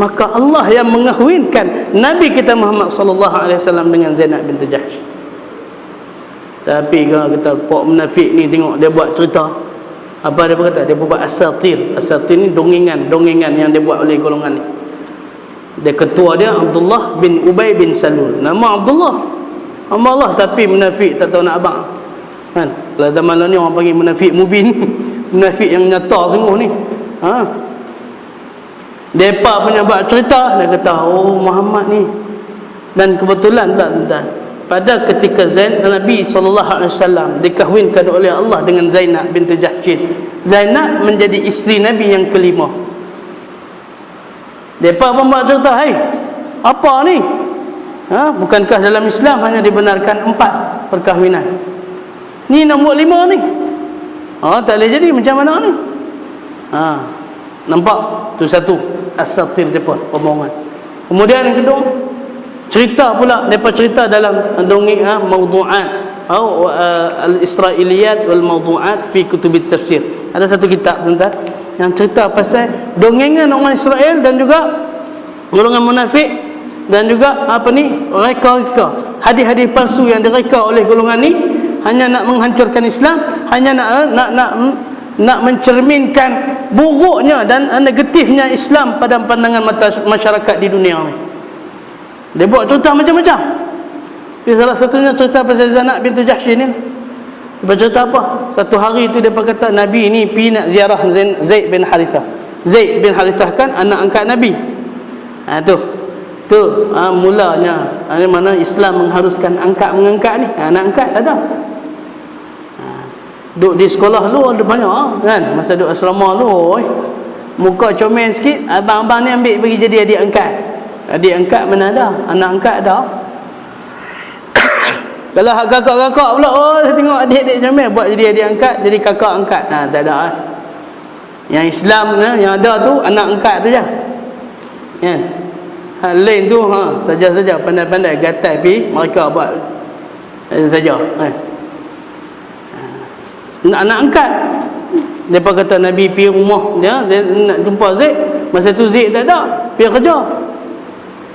maka Allah yang mengahwinkan Nabi kita Muhammad sallallahu alaihi wasallam dengan Zainab bintu Jahshin. Tapi kalau kita pok munafik ni tengok dia buat cerita, apa dia berkata? Dia buat asatir. Asatir ni dongengan yang dia buat oleh golongan ni. Dia ketua dia Abdullah bin Ubay bin Salul. Nama Abdullah, hamba Allah, tapi munafik, tak tahu nak abang. Kan? Kalau zaman ni orang panggil munafik mubin. Munafik yang nyata sungguh ni. Depa punya buat cerita, dia kata, oh Muhammad ni. Dan kebetulan pula tuan-tuan, pada ketika Nabi SAW dikahwinkan oleh Allah dengan Zainab bintu Jahshin, Zainab menjadi isteri Nabi yang kelima. Mereka pun buat cerita, hai, apa ni? Bukankah dalam Islam hanya dibenarkan 4 perkahwinan? Ni nombor 5 ni. Tak boleh jadi, macam mana ni? Nampak? Tu satu asatir mereka, omongan. Kemudian yang kedua, cerita pula, mereka cerita dalam dongeng mawdu'at al-Israiliyat wal mawdu'at fi kutubit tafsir. Ada satu kitab tuan-tuan yang cerita pasal dongengan orang Israel dan juga golongan munafik, dan juga reka-reka, hadis-hadis palsu yang direka oleh golongan ni, hanya nak menghancurkan Islam, hanya nak mencerminkan buruknya dan negatifnya Islam pada pandangan masyarakat di dunia ni. Dia buat cerita macam-macam. Tapi salah satunya cerita pasal Zainab bintu Jahshin ni. Dia cerita apa? Satu hari tu dia kata Nabi ni pergi nak ziarah Zaid bin Harithah. Zaid bin Harithah kan anak angkat Nabi. Tu mulanya mana Islam mengharuskan angkat-mengangkat ni. Anak angkat ada. Duduk di sekolah lu ada banyak kan. Masa duduk asrama lu, muka comel sikit, abang-abang ni ambil pergi jadi adik angkat. Adik angkat mana ada? Anak angkat ada. Kalau kakak-kakak pula, saya tengok adik-adik comel buat jadi adik angkat, jadi kakak angkat. Tak ada. Yang Islam yang ada tu anak angkat tu je. Kan? Lain tu saja-saja pandai-pandai gatai pi mereka buat saja. Anak angkat. Depa kata Nabi pergi rumah dia nak jumpa Zaid. Masa tu Zaid tak ada, pergi kerja.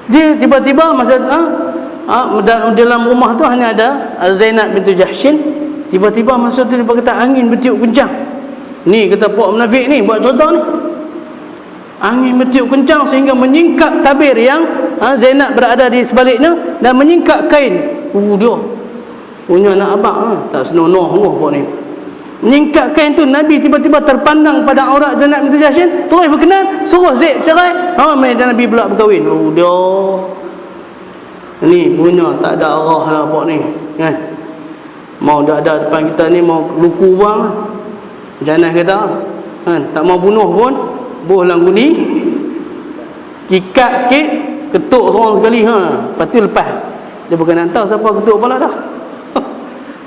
Dia tiba-tiba masa dalam rumah tu hanya ada Zainab bintu Jahshin. Tiba-tiba masa tu dia kata angin bertiup kencang. Ni kata puak munafik ni buat cerita ni. Angin bertiup kencang sehingga menyingkap tabir yang Zainab berada di sebaliknya dan menyingkap kain. Dia punya anak abang tak senonoh puak ni. Menyingkap kain tu, Nabi tiba-tiba terpandang pada aurat Zainab bintu Jahshin, terus berkenan, suruh Zaid cerai. Dan Nabi pula berkahwin. Dia ni punya tak ada arah lah puak ni kan. Mau dah ada depan kita ni mau luku buang lah. Jangan kata kan, tak mau bunuh pun buh langguni, kikat sikit, ketuk seorang sekali, lepas tu lepas. Dia bukan nak tahu siapa ketuk kepala dah.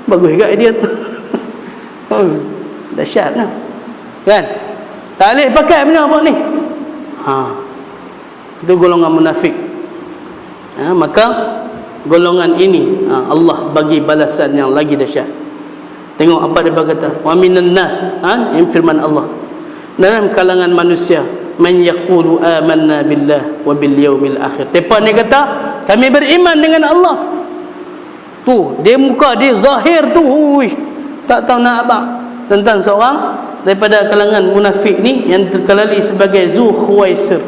Bagus juga idea tu. Dahsyat lah, kan? Tak boleh pakai punya apa ni. Itu golongan munafik. Maka golongan ini Allah bagi balasan yang lagi dahsyat. Tengok apa dia berkata, wa minan nas, ini firman Allah, dalam kalangan manusia, man yaqulu amanna billah wa bil yaumil akhir. Depa ni kata kami beriman dengan Allah. Tu dia muka dia zahir tu, tak tahu nak apa. Tentang seorang daripada kalangan munafik ni yang terkenali sebagai Zulkhuwaisir.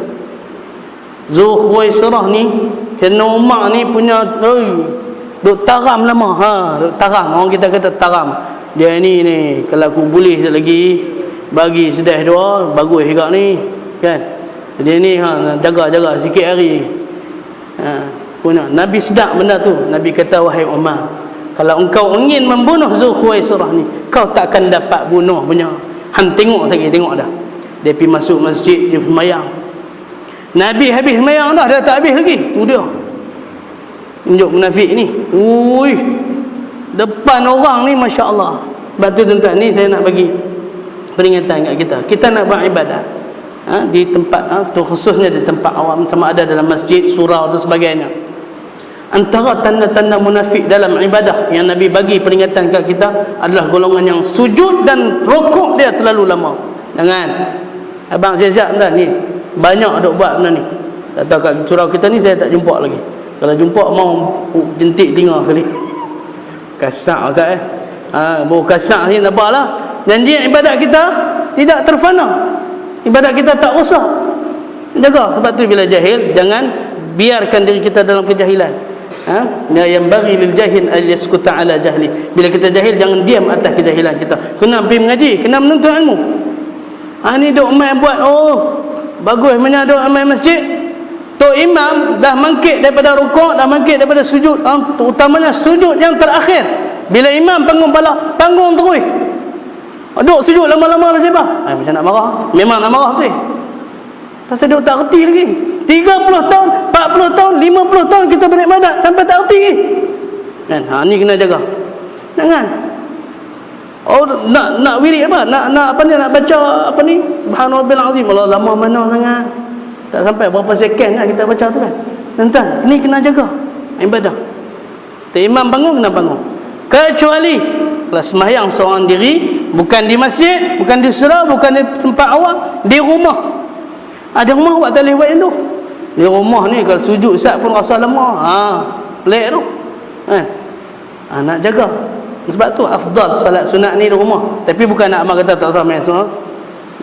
Zulkhuwaisirah ni kena Umar ni punya duk taram lama, duk taram. Orang kita kata taram. Dia ni kalau aku boleh lagi bagi sedah dua, bagus juga ni, kan? Dia ni jaga-jaga sikit hari. Punya Nabi sedap benda tu. Nabi kata, wahai Umar, kalau engkau ingin membunuh Zulkhuwaisirah ni, kau takkan dapat bunuh punya. Han tengok lagi, tengok dah. Dia pergi masuk masjid, dia sembahyang. Nabi habis sembahyang dah, dia tak habis lagi. Tu dia. Tunjuk munafik ni. Depan orang ni, masya-Allah. Sebab tu tuan-tuan, ni saya nak bagi peringatan kat kita. Kita nak beribadah di tempat tu, khususnya di tempat awam, sama ada dalam masjid, surau dan sebagainya. Antara tanda-tanda munafik dalam ibadah yang Nabi bagi peringatan kat kita adalah golongan yang sujud dan rukuk dia terlalu lama. Jangan abang siap-siap dah ni. Banyak duk buat benda ni. Tak tahu kat surau kita ni saya tak jumpa lagi. Kalau jumpa mau jentik telinga kali. Kasar Ustaz baru kasar ni tak apalah. Janji ibadat kita tidak terfana. Ibadat kita tak rosak. Jaga. Sebab tu bila jahil, jangan biarkan diri kita dalam kejahilan. Yang bagi lil jahil al yaskuta ala jahli. Bila kita jahil, jangan diam atas kejahilan kita. Kena pergi mengaji, kena menuntut ilmu. Ni duk main buat bagus punya duk main masjid. Tok imam dah mangkit daripada rukuk, dah mangkit daripada sujud, utamanya sujud yang terakhir. Bila imam panggung kepala, panggung terus. Duk sujud lama-lama pasal apa? Macam nak marah. Memang nak marah betul. Pasal duk tak reti lagi. 30 tahun, 40 tahun, 50 tahun kita beribadat sampai tak reti lagi. Kan? Ni kena jaga. Jangan. Nak wirid apa? Nak apa ni? Nak baca apa ni? Subhanallah azim. Allah, lama mana sangat. Tak sampai berapa second lah kita baca tu kan. Tuan-tuan, ni kena jaga ibadah. Imam bangun, kena bangun. Kecuali kalau sembahyang seorang diri, bukan di masjid, bukan di surau, bukan di tempat awam, di rumah. Di rumah buat tak boleh buat yang tu. Di rumah ni kalau sujud sat pun rasa lama. Pelik tu. Nak jaga. Sebab tu afdal solat sunat ni di rumah. Tapi bukan nak abang kata tak usah main sunat.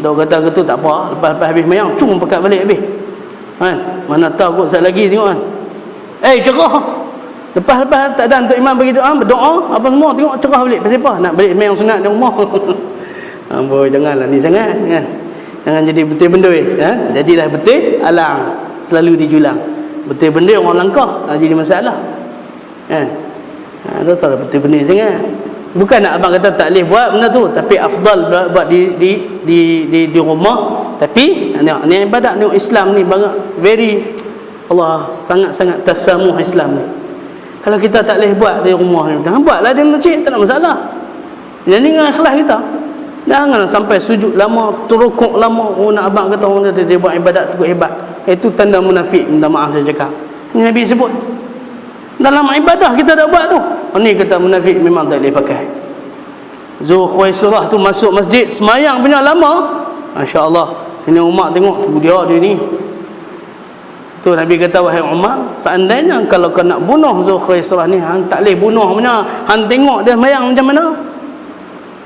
Dah kata gitu tak apa, lepas habis mayang cung pakat balik habis. Kan? Mana tahu kot sat lagi tengok kan. Cerah. Lepas tak ada untuk imam bagi doa, berdoa apa semua, tengok cerah balik. Pasal apa? Nak balik mayang sunat di rumah. Boy, janganlah ni sangat kan. Jangan jadi betul benda jadilah betul alang, selalu dijulang. Betul benda orang langkah jadi masalah. Kan? Dah salah betul benda sangat. Bukan nak abang kata tak boleh buat benda tu, tapi afdal buat di rumah. Tapi ni ibadat ni Islam ni banyak very Allah sangat-sangat tasamuh Islam ni. Kalau kita tak boleh buat di rumah ni, jangan buatlah di masjid, tak ada masalah. Jadi dengan ikhlas kita. Jangan sampai sujud lama, terukuk lama. Nak abang kata orang dia buat ibadat cukup hebat. Itu tanda munafik, minta maaf saya cakap. Nabi sebut dalam ibadah kita dah buat tu. Ni kata munafik memang tak boleh pakai. Zulkhuwaisirah tu masuk masjid, semayang punya lama. Masya-Allah. Sini Umar tengok dia ni. Tu Nabi kata, wahai Umar, seandainya kalau kau nak bunuh Zulkhuwaisirah ni, hang tak boleh bunuh punya. Hang tengok dia semayang macam mana.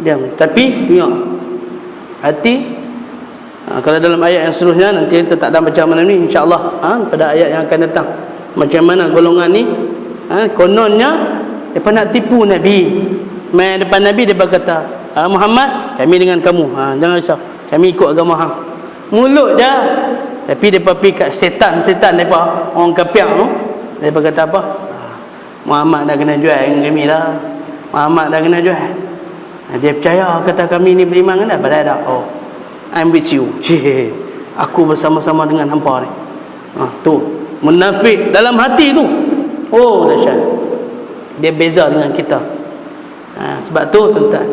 Diam. Tapi tengok hati. Kalau dalam ayat yang seterusnya nanti kita tak ada baca mana ni, insya-Allah pada ayat yang akan datang. Macam mana golongan ni kononnya depa nak tipu Nabi. Main depan Nabi dia berkata, Muhammad, kami dengan kamu. Jangan risau. Kami ikut agama hang. Mulut je. Tapi depa pergi kat setan depa, orang kafir tu. Depa kata apa? Muhammad dah kena jual dengan kami dah. Muhammad dah kena jual. Dia percaya kata kami ni beriman kan dah, padahal dah. I'm with you. Cih, aku bersama-sama dengan hampa ni. Tu munafik dalam hati tu. Oh dahsyat. Dia beza dengan kita. Sebab tu tuan-tuan,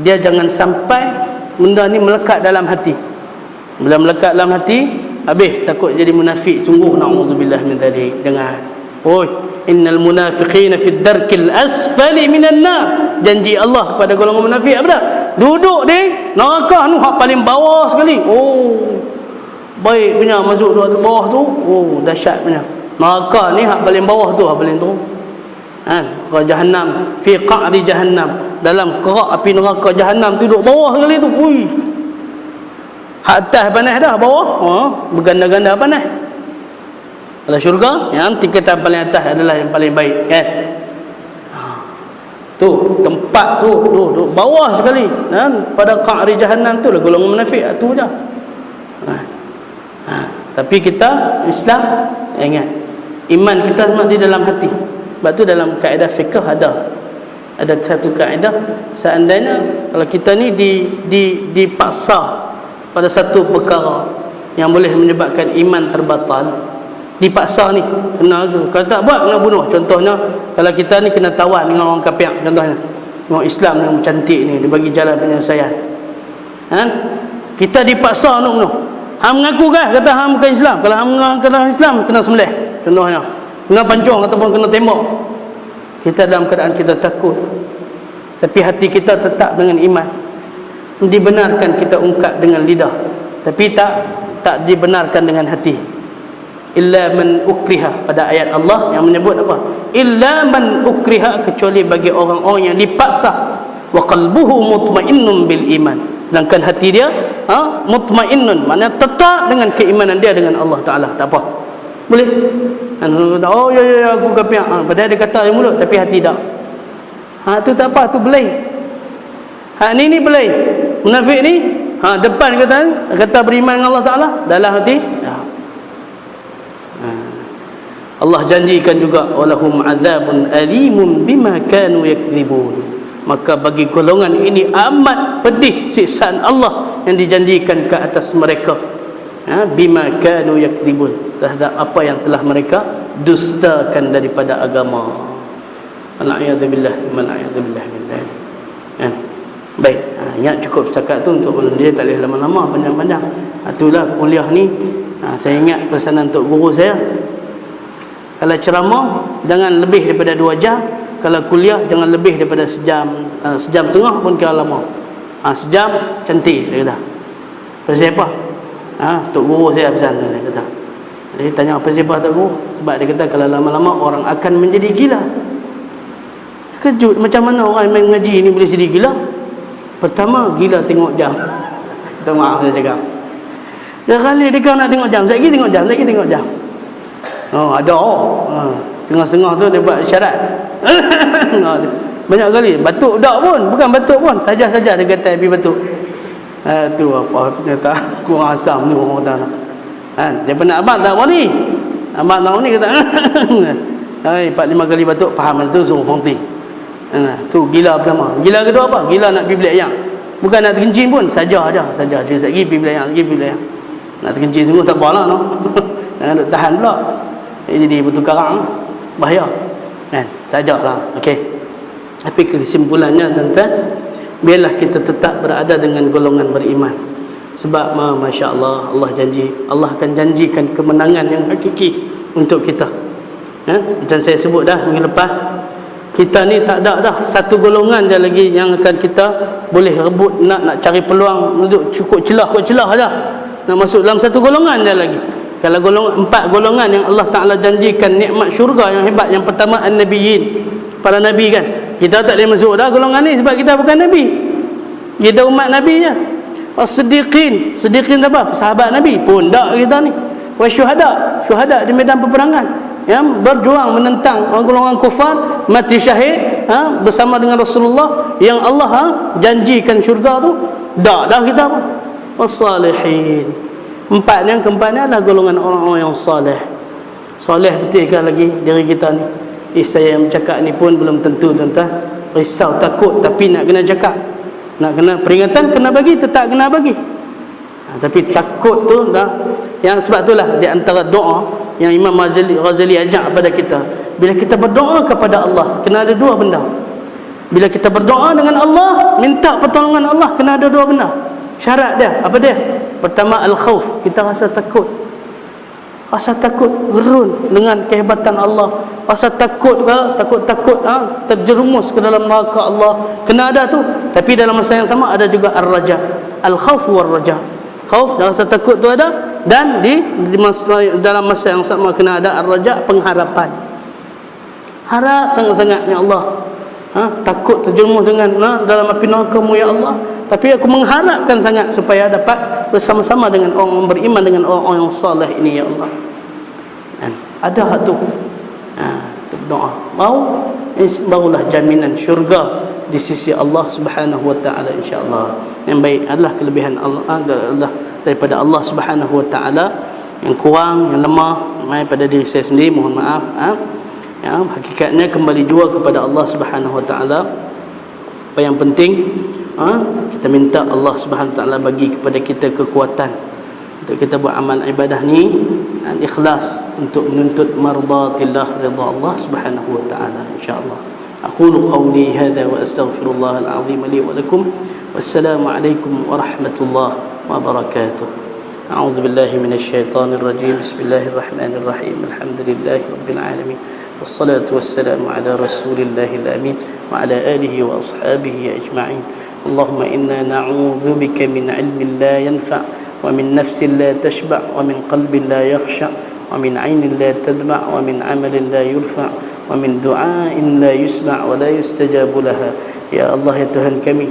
dia jangan sampai benda ni melekat dalam hati. Bila melekat dalam hati, habis takut jadi munafik sungguh. Na'udzubillah min dzalik. Jangan. Oi, innal munafiqina fid darkil asfali minan nar. Janji Allah kepada golongan munafik apa dah? Duduk di neraka ni hak paling bawah sekali. Oh, baik punya masuk tu bawah tu. Oh, dahsyat punya. Neraka ni hak paling bawah tu, hak paling tu. Jahannam, fi qa'ri jahannam, dalam kerak api neraka jahannam, duduk bawah sekali tu. Ui, hak atas panas dah, bawah berganda-ganda panas. Kalau syurga, yang tingkatan paling atas adalah yang paling baik, kan? Tu tempat tu duduk bawah sekali, kan? Pada qa'ri jahannam tu lah golongan munafik tu je. Tapi kita Islam, ingat, iman kita semua di dalam hati. Sebab tu dalam kaedah fiqh ada satu kaedah, seandainya kalau kita ni dipaksa pada satu perkara yang boleh menyebabkan iman terbatal, dipaksa ni kena tu, kalau tak buat kena bunuh. Contohnya kalau kita ni kena tawan dengan orang kafir, contohnya orang Islam yang cantik ni, dia bagi jalan penyelesaian, kita dipaksa nak bunuh. Hang mengaku kah kata hang bukan Islam? Kalau hang mengaku kata Islam, kena sembelih contohnya, kena pancung ataupun kena tembak. Kita dalam keadaan kita takut, tapi hati kita tetap dengan iman. Dibenarkan kita ungkap dengan lidah, tapi tak dibenarkan dengan hati. Illa man ukriha, pada ayat Allah yang menyebut apa? Illa man ukriha, kecuali bagi orang-orang yang dipaksa. Wa qalbuhu mutmainnun bil iman, sedangkan hati dia mutmainnun, maknanya tetap dengan keimanan dia dengan Allah Ta'ala. Tak apa, boleh. Oh ya aku kafir, padahal dia kata yang mulut tapi hati tak. Tu tak apa, tu belai. Ni belai. Munafik ni depan kata beriman dengan Allah Ta'ala, dalam hati Allah janjikan juga walahum azabun alimun bima kanu yakdzibun. Maka bagi golongan ini amat pedih siksaan Allah yang dijanjikan ke atas mereka, bima kanu yakdzibun, terhadap apa yang telah mereka dustakan daripada agama. Al-a'yadzubillah al-a'yadzubillah min dzalik. Baik, ingat cukup setakat tu untuk dia, tak boleh lama-lama panjang-panjang. Itulah kuliah ni. Saya ingat pesanan untuk guru saya, kalau ceramah jangan lebih daripada 2 jam, kalau kuliah jangan lebih daripada sejam setengah pun kira lama. Sejam cantik, dia kata. Pasal apa? Tok guru saya pesan, dia kata. Dia tanya apa sebab Tok Guru? Sebab dia kata kalau lama-lama orang akan menjadi gila. Terkejut, macam mana orang main mengaji ni boleh jadi gila? Pertama, gila tengok jam. Kita maaf saya cakap. Dah kali dia nak tengok jam, saya tengok jam. Ada setengah-setengah tu dia buat syarat. Banyak kali batuk dak pun, bukan batuk pun, saja-saja dia kata pergi batuk. Tu apa ternyata kurang asam tu orang kata. Dia pernah abang tak apa ni? Abang tahu ni kata 4-5 kali batuk, faham tu suruh berhenti. Tu gila pertama. Gila kedua apa? Gila nak pergi bilik ayam. Bukan nak terkencing pun, saja. Cakap lagi pergi bilik ayam, Nak terkencing sungguh tak apalah no. Nak tahan pula. Jadi bertukarang, bahaya. Sajalah. Okey. Tapi kesimpulannya tuan-tuan, biarlah kita tetap berada dengan golongan beriman. Sebab masya-Allah, Allah janji, Allah akan janjikan kemenangan yang hakiki untuk kita. Macam saya sebut dah minggu lepas, kita ni tak ada dah satu golongan je lagi yang akan kita boleh rebut, nak cari peluang untuk cukup celah aja. Nak masuk dalam satu golongan je lagi. Kalau golongan 4 golongan yang Allah Ta'ala janjikan nikmat syurga yang hebat. Yang pertama an-nabiyyin, para nabi kan. Kita tak boleh masuk dah golongan ni sebab kita bukan nabi. Kita umat nabi je. As-siddiqin, siddiqin apa? Sahabat nabi pun tak kita ni. Syuhada di medan peperangan, yang berjuang menentang golongan kufar, mati syahid bersama dengan Rasulullah, yang Allah janjikan syurga tu. Dah kita pun. Was-salihin. Keempatnya adalah golongan orang-orang yang salih. Salih betulkah lagi diri kita ni? Saya yang bercakap ni pun belum tentu tuan-tuan. Risau, takut, tapi nak kena cakap. Nak kena peringatan kena bagi, tetap kena bagi. Tapi takut tu dah, yang sebab itulah di antara doa yang Imam Ghazali ajak kepada kita, bila kita berdoa kepada Allah kena ada dua benda. Bila kita berdoa dengan Allah, minta pertolongan Allah, kena ada dua benda. Syarat dia, apa dia? Pertama, al-khauf, kita rasa takut. Rasa takut gerun dengan kehebatan Allah. Rasa takut takut terjerumus ke dalam neraka Allah. Kena ada tu. Tapi dalam masa yang sama ada juga ar-raja. Al-khauf war-raja. Khauf dan rasa takut tu ada, dan dalam masa yang sama kena ada ar-raja, pengharapan. Harap sangat-sangatnya Allah. Takut terjerumus dengan dalam api neraka-Mu ya Allah, tapi aku mengharapkan sangat supaya dapat bersama-sama dengan orang beriman, dengan orang-orang yang saleh ini ya Allah. Ada hak tu. Berdoa mau, barulah jaminan syurga di sisi Allah Subhanahu wa taala insya-Allah. Yang baik adalah kelebihan Allah adalah daripada Allah Subhanahu wa taala. Yang kurang, yang lemah pada diri saya sendiri, mohon maaf. Ya, hakikatnya kembali jua kepada Allah Subhanahu wa taala. Apa yang penting kita minta Allah Subhanahu wa taala bagi kepada kita kekuatan untuk kita buat amal ibadah ni, dan ikhlas untuk menuntut mardatillah, ridha Allah Subhanahu wa taala insyaallah. Aqulu qawli hadha wa astaghfirullah al-azim li wa lakum. Wassalamu alaikum warahmatullahi wabarakatuh. A'udzu billahi minasy syaithanir rajim. Bismillahirrahmanirrahim. Alhamdulillahi rabbil alamin. Wassalatu wassalamu ala rasulillahil amin wa ala alihi wa ashabihi ajma'in. Allahumma inna na'udzu bika min 'ilmin la yanfa' wa min nafsin la tashba' wa min qalbin la yakhsha' wa min 'ainin la tadma' wa min 'amalin la yurfa' wa min du'ain la yusma' wa la yustajabu laha. Ya Allah, ya Tuhan kami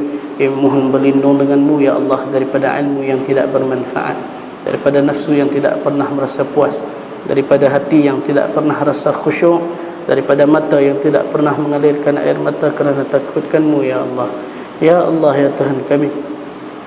mohon berlindung denganmu ya Allah daripada ilmu yang tidak bermanfaat, daripada nafsu yang tidak pernah merasa puas, daripada hati yang tidak pernah rasa khusyuk, daripada mata yang tidak pernah mengalirkan air mata kerana takutkan-Mu ya Allah. Ya Allah, ya Tuhan kami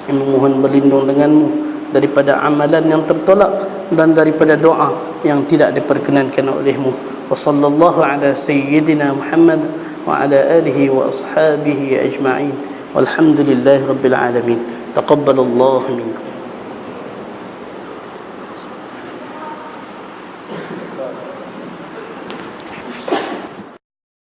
memohon berlindung denganmu daripada amalan yang tertolak dan daripada doa yang tidak diperkenankan oleh-Mu. Wa sallallahu ala sayyidina Muhammad wa ala alihi wa ashabihi ajma'in. Walhamdulillahi rabbil alamin. Taqabbalallahu minkum.